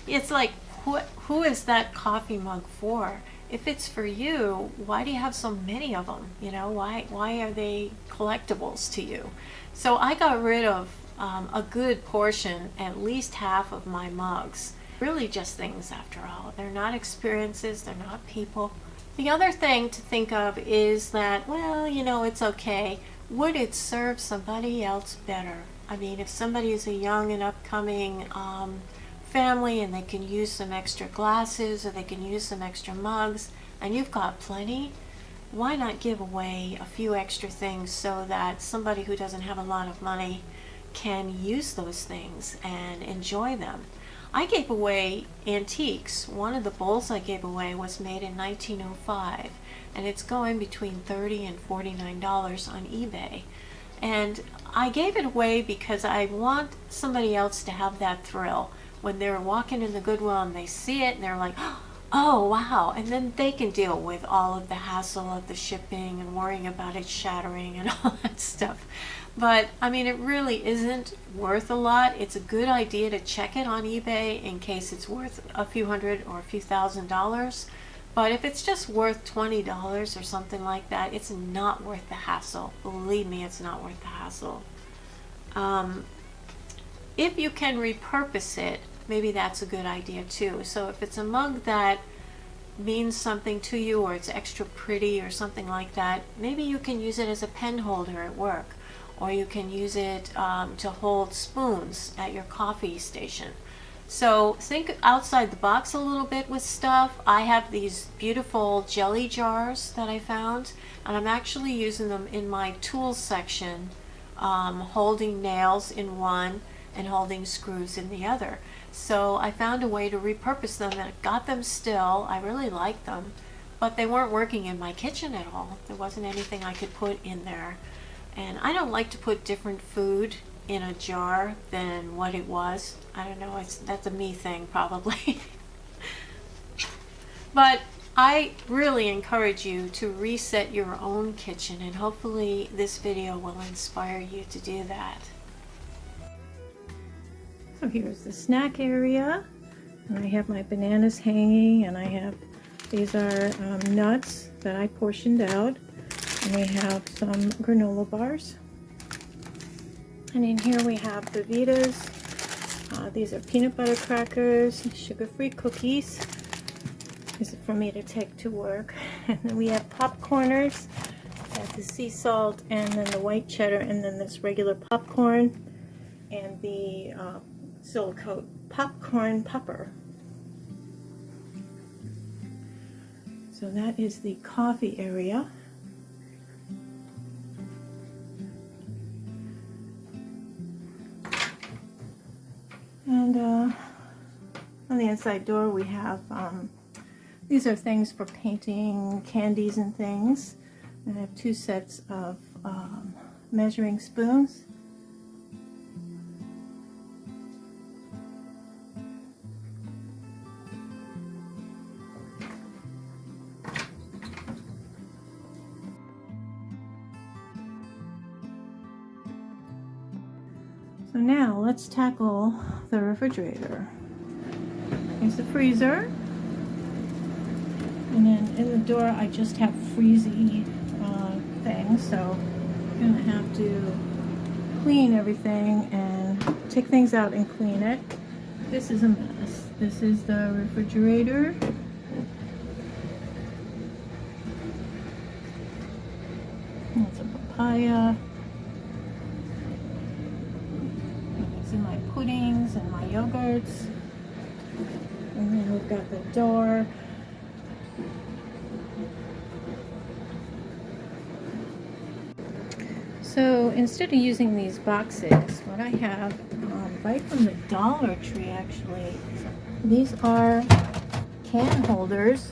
It's like, who is that coffee mug for? If it's for you, why do you have so many of them? You know, why are they collectibles to you? So I got rid of a good portion, at least half of my mugs. Really just things after all. They're not experiences, they're not people. The other thing to think of is that, well, you know, it's okay. Would it serve somebody else better? I mean, if somebody is a young and upcoming family and they can use some extra glasses, or they can use some extra mugs, and you've got plenty, why not give away a few extra things so that somebody who doesn't have a lot of money can use those things and enjoy them? I gave away antiques. One of the bowls I gave away was made in 1905, and it's going between $30 and $49 on eBay. And I gave it away because I want somebody else to have that thrill when they're walking in the Goodwill and they see it and they're like, oh wow, and then they can deal with all of the hassle of the shipping and worrying about it shattering and all that stuff. But I mean, it really isn't worth a lot. It's a good idea to check it on eBay in case it's worth a few hundred or a few $1,000s. But if it's just worth $20 or something like that, it's not worth the hassle. Believe me, it's not worth the hassle. If you can repurpose it, maybe that's a good idea too. So if it's a mug that means something to you, or it's extra pretty or something like that, maybe you can use it as a pen holder at work, or you can use it to hold spoons at your coffee station. So think outside the box a little bit with stuff. I have these beautiful jelly jars that I found, and I'm actually using them in my tools section, holding nails in one and holding screws in the other. So I found a way to repurpose them and got them still. I really like them, but they weren't working in my kitchen at all. There wasn't anything I could put in there. And I don't like to put different food in a jar than what it was. I don't know, that's a me thing probably. But I really encourage you to reset your own kitchen, and hopefully this video will inspire you to do that. So here's the snack area, and I have my bananas hanging, and I have, these are nuts that I portioned out, and we have some granola bars. And in here we have the Vitas. These are peanut butter crackers, sugar-free cookies. This is for me to take to work. And then we have popcorners. That's the sea salt, and then the white cheddar, and then this regular popcorn, and the Silicote popcorn popper. So that is the coffee area. And on the inside door we have, these are things for painting candies and things. And I have 2 sets of measuring spoons. So now let's tackle the refrigerator. Here's the freezer. And then in the door I just have freezy things, so I'm gonna have to clean everything and take things out and clean it. This is a mess. This is the refrigerator. That's a papaya. These are my puddings and my yogurts. And then we've got the door. So instead of using these boxes, what I have right from the Dollar Tree actually, these are can holders,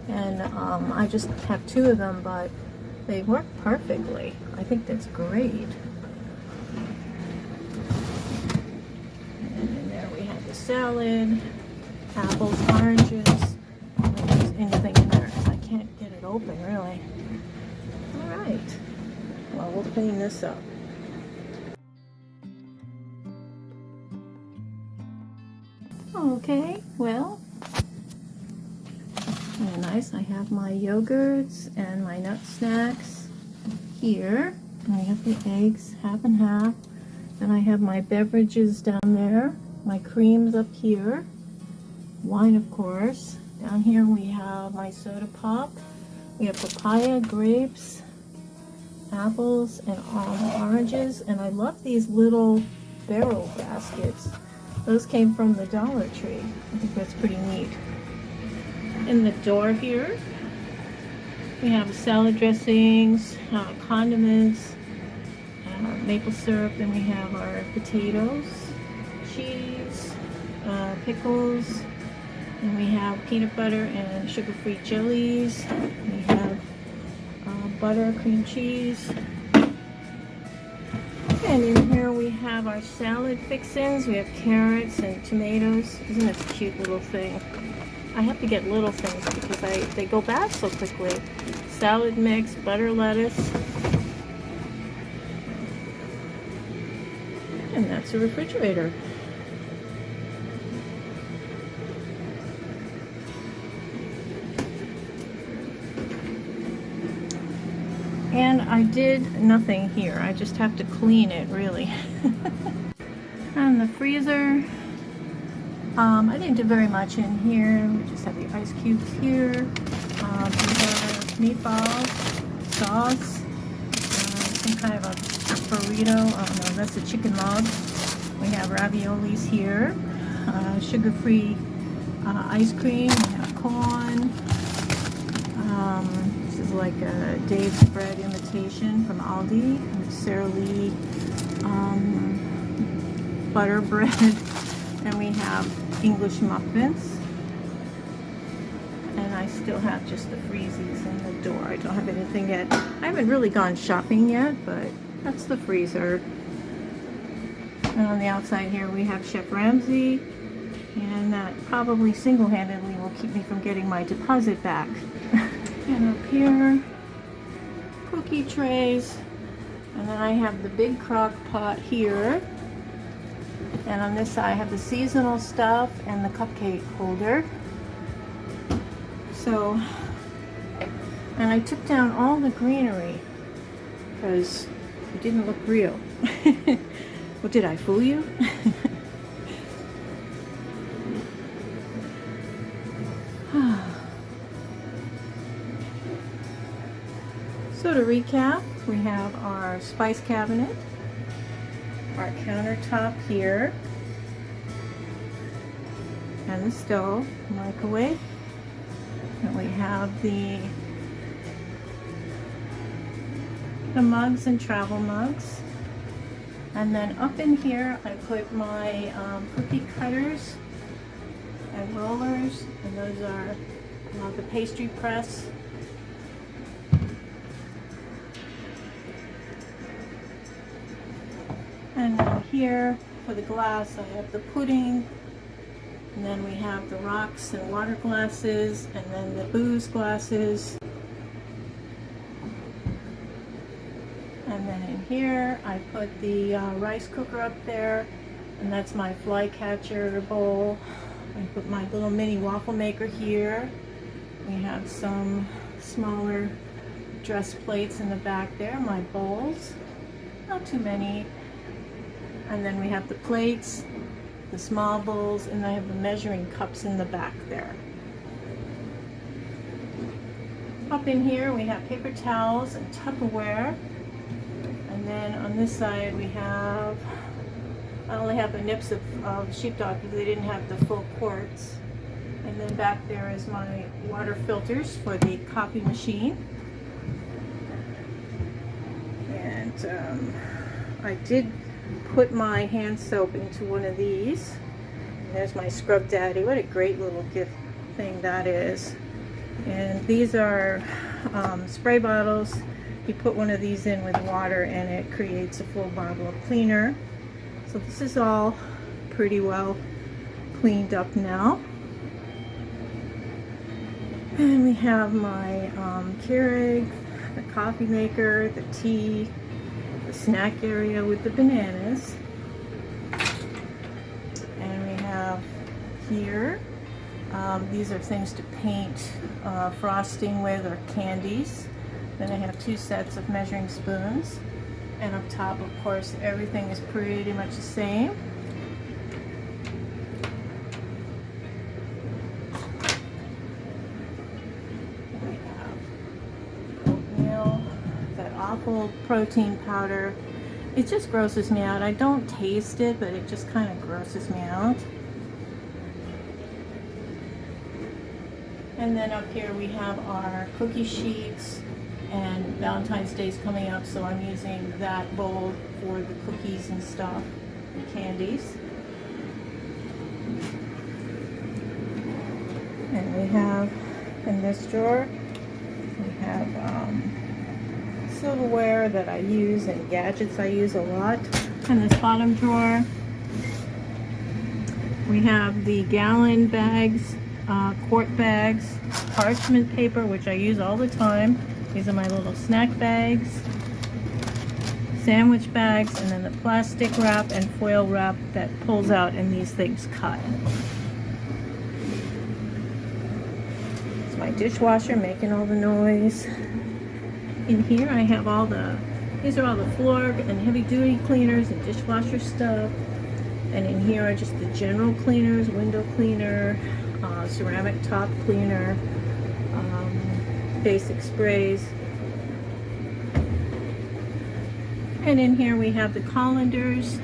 and I just have 2 of them, but they work perfectly. I think that's great. And in there we have the salad, apples, oranges. I don't think there's anything in there because I can't get it open really. All right. Well, we'll clean this up. Okay, well, very nice. I have my yogurts and my nut snacks here. I have the eggs, half and half. Then I have my beverages down there, my creams up here, wine of course. Down here we have my soda pop. We have papaya, grapes, apples, and oranges, and I love these little barrel baskets. Those came from the Dollar Tree. I think that's pretty neat. In the door here, we have salad dressings, condiments, maple syrup, then we have our potatoes, cheese, pickles, and we have peanut butter and sugar-free jellies. We have butter, cream cheese. And in here we have our salad fixins. We have carrots and tomatoes. Isn't this a cute little thing? I have to get little things because they go bad so quickly. Salad mix, butter lettuce. And that's a refrigerator. And I did nothing here. I just have to clean it, really. And the freezer, I didn't do very much in here. We just have the ice cubes here. These are meatballs, sauce, some kind of a burrito. Oh no, that's a chicken log. We have raviolis here. Sugar-free ice cream. We have corn. This is like a Dave's bread imitation from Aldi. With Sara Lee butter bread. And we have English muffins. And I still have just the freezies in the door. I don't have anything yet. I haven't really gone shopping yet, but that's the freezer. And on the outside here we have Chef Ramsay. And that probably single-handedly will keep me from getting my deposit back. And up here, cookie trays, and then I have the big crock pot here, and on this side I have the seasonal stuff and the cupcake holder. So, and I took down all the greenery because it didn't look real. Well, did I fool you? So to recap, we have our spice cabinet, our countertop here, and the stove, microwave, and we have the mugs and travel mugs. And then up in here I put my cookie cutters and rollers, and those are the pastry press. And then here for the glass I have the pudding, and then we have the rocks and water glasses, and then the booze glasses. And then in here, I put the rice cooker up there, and that's my fly catcher bowl. I put my little mini waffle maker here. We have some smaller dress plates in the back there, my bowls, not too many. And then we have the plates, the small bowls, and I have the measuring cups in the back there. Up in here we have paper towels and Tupperware. And then on this side we have, I only have the nips of sheepdog because they didn't have the full quarts. And then back there is my water filters for the coffee machine. And I did put my hand soap into one of these. And there's my Scrub Daddy. What a great little gift thing that is. And these are spray bottles. You put one of these in with water and it creates a full bottle of cleaner. So this is all pretty well cleaned up now. And we have my Keurig, the coffee maker, the tea, the snack area with the bananas. And we have here, these are things to paint frosting with or candies. Then I have 2 sets of measuring spoons. And up top, of course, everything is pretty much the same. We have oatmeal, that awful protein powder. It just grosses me out. I don't taste it, but it just kind of grosses me out. And then up here we have our cookie sheets, and Valentine's Day is coming up, so I'm using that bowl for the cookies and stuff, and candies. And we have, in this drawer, we have silverware that I use and gadgets I use a lot. In this bottom drawer, we have the gallon bags, quart bags, parchment paper, which I use all the time. These are my little snack bags, sandwich bags, and then the plastic wrap and foil wrap that pulls out and these things cut. It's my dishwasher making all the noise. In here I have all the, these are all the floor and heavy duty cleaners and dishwasher stuff. And in here are just the general cleaners, window cleaner, ceramic top cleaner, basic sprays. And in here we have the colanders,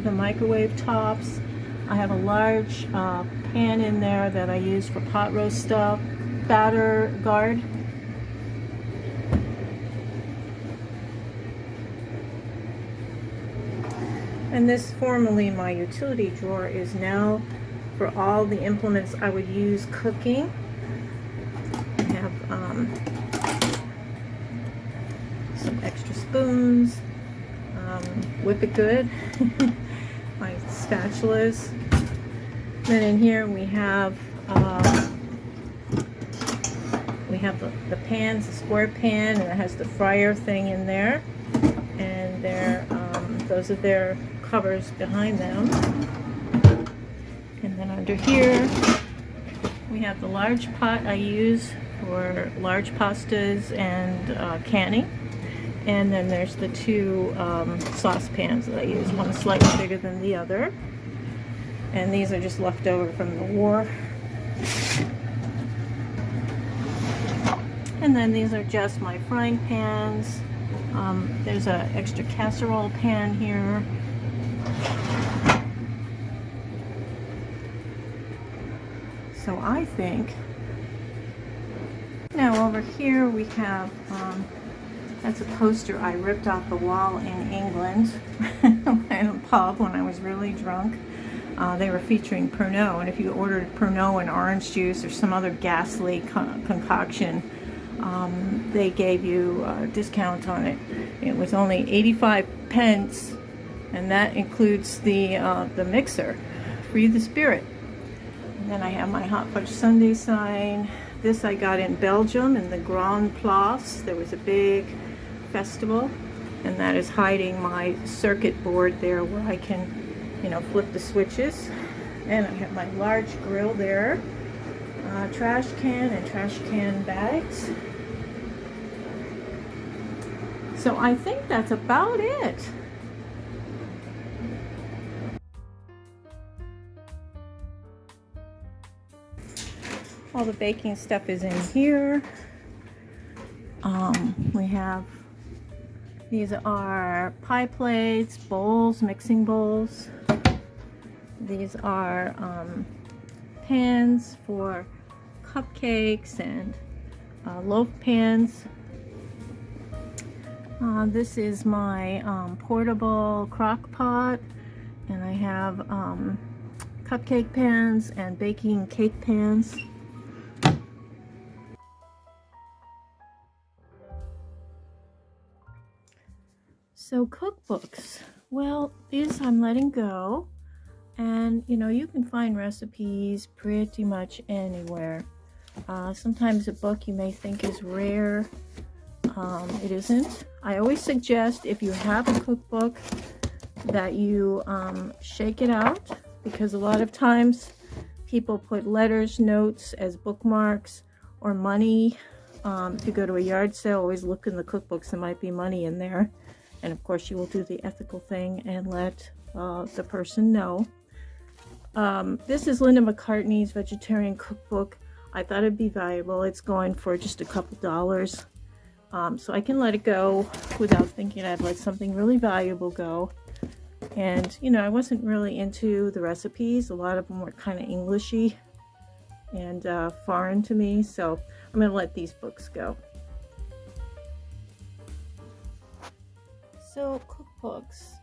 the microwave tops. I have a large pan in there that I use for pot roast stuff, batter guard. And this, formerly my utility drawer, is now for all the implements I would use cooking. I have some extra spoons, Whip It Good, my spatulas. Then in here we have the pans, the square pan, and it has the fryer thing in there, and those are their covers behind them. And then under here we have the large pot I use for large pastas and canning. And then there's the 2 saucepans that I use, one slightly bigger than the other. And these are just left over from the war. And then these are just my frying pans. There's an extra casserole pan here. So I think, now over here we have, that's a poster I ripped off the wall in England in a pub when I was really drunk. They were featuring Pernod, and if you ordered Pernod and orange juice or some other ghastly concoction, they gave you a discount on it. It was only 85 pence, and that includes the mixer, Free the Spirit. And then I have my Hot Fudge Sundae sign. This I got in Belgium in the Grand Place. There was a big festival. and that is hiding my circuit board there where I can, you know, flip the switches. And I have my large grill there, trash can and trash can bags. So I think that's about it. All the baking stuff is in here. We have, these are pie plates, bowls, mixing bowls. These are pans for cupcakes and loaf pans. This is my portable crock pot, and I have cupcake pans and baking cake pans. So cookbooks, well, these I'm letting go, and you know, you can find recipes pretty much anywhere. Sometimes a book you may think is rare, it isn't. I always suggest, if you have a cookbook, that you shake it out, because a lot of times people put letters, notes as bookmarks, or money. If you go to a yard sale, always look in the cookbooks, there might be money in there. And of course you will do the ethical thing and let the person know. This is Linda McCartney's vegetarian cookbook. I thought it'd be valuable. It's going for just a couple dollars. So I can let it go without thinking I'd let something really valuable go. And you know, I wasn't really into the recipes. A lot of them were kind of Englishy and foreign to me. So I'm going to let these books go. So cookbooks.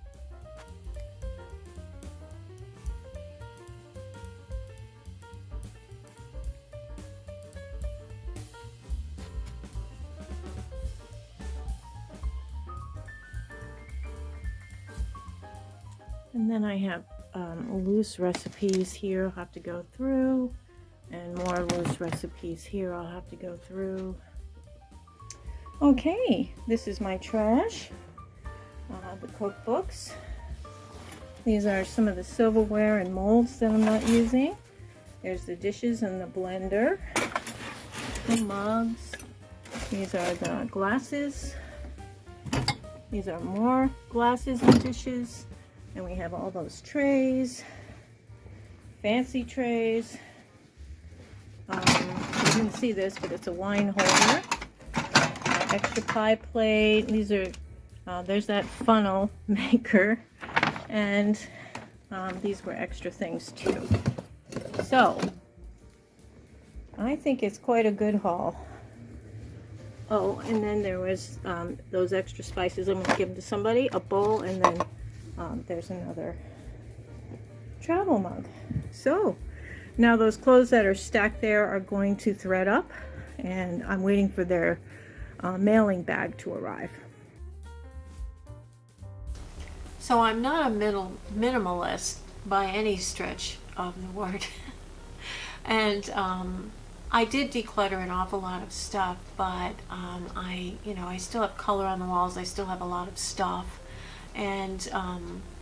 And then I have loose recipes here I'll have to go through, and more loose recipes here I'll have to go through. Okay, this is my trash. The cookbooks. These are some of the silverware and molds that I'm not using. There's the dishes and the blender, the mugs. These are the glasses. These are more glasses and dishes. And we have all those trays, fancy trays. You didn't see this, but it's a wine holder. Extra pie plate. These are there's that funnel maker, and these were extra things too. So I think it's quite a good haul. Oh, and then there was those extra spices. I'm going to give them to somebody, a bowl, and then there's another travel mug. So now those clothes that are stacked there are going to thread up, and I'm waiting for their mailing bag to arrive. So I'm not a minimalist by any stretch of the word. And I did declutter an awful lot of stuff, but I still have color on the walls. I still have a lot of stuff. And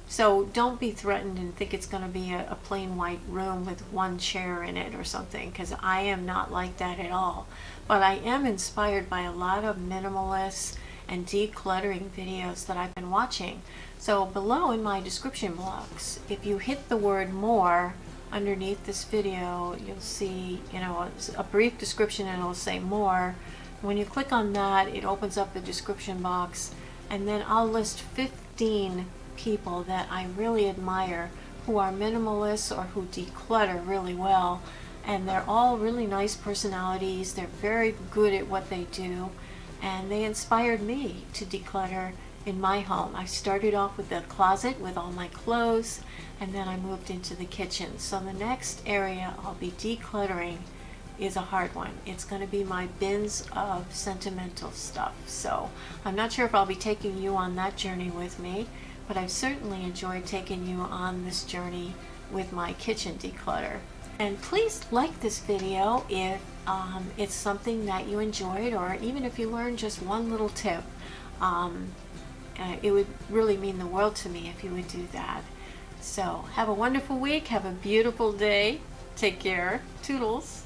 so don't be threatened and think it's going to be a plain white room with one chair in it or something, because I am not like that at all. But I am inspired by a lot of minimalist and decluttering videos that I've been watching. So below in my description box, if you hit the word more underneath this video, you'll see, you know, a brief description, and it'll say more. When you click on that, it opens up the description box, and then I'll list 15 people that I really admire who are minimalists or who declutter really well. And they're all really nice personalities. They're very good at what they do, and they inspired me to declutter in my home. I started off with the closet with all my clothes, and then I moved into the kitchen. So the next area I'll be decluttering is a hard one. It's going to be my bins of sentimental stuff. So I'm not sure if I'll be taking you on that journey with me, but I've certainly enjoyed taking you on this journey with my kitchen declutter. And please like this video if it's something that you enjoyed, or even if you learned just one little tip. it would really mean the world to me if you would do that. So have a wonderful week. Have a beautiful day. Take care. Toodles.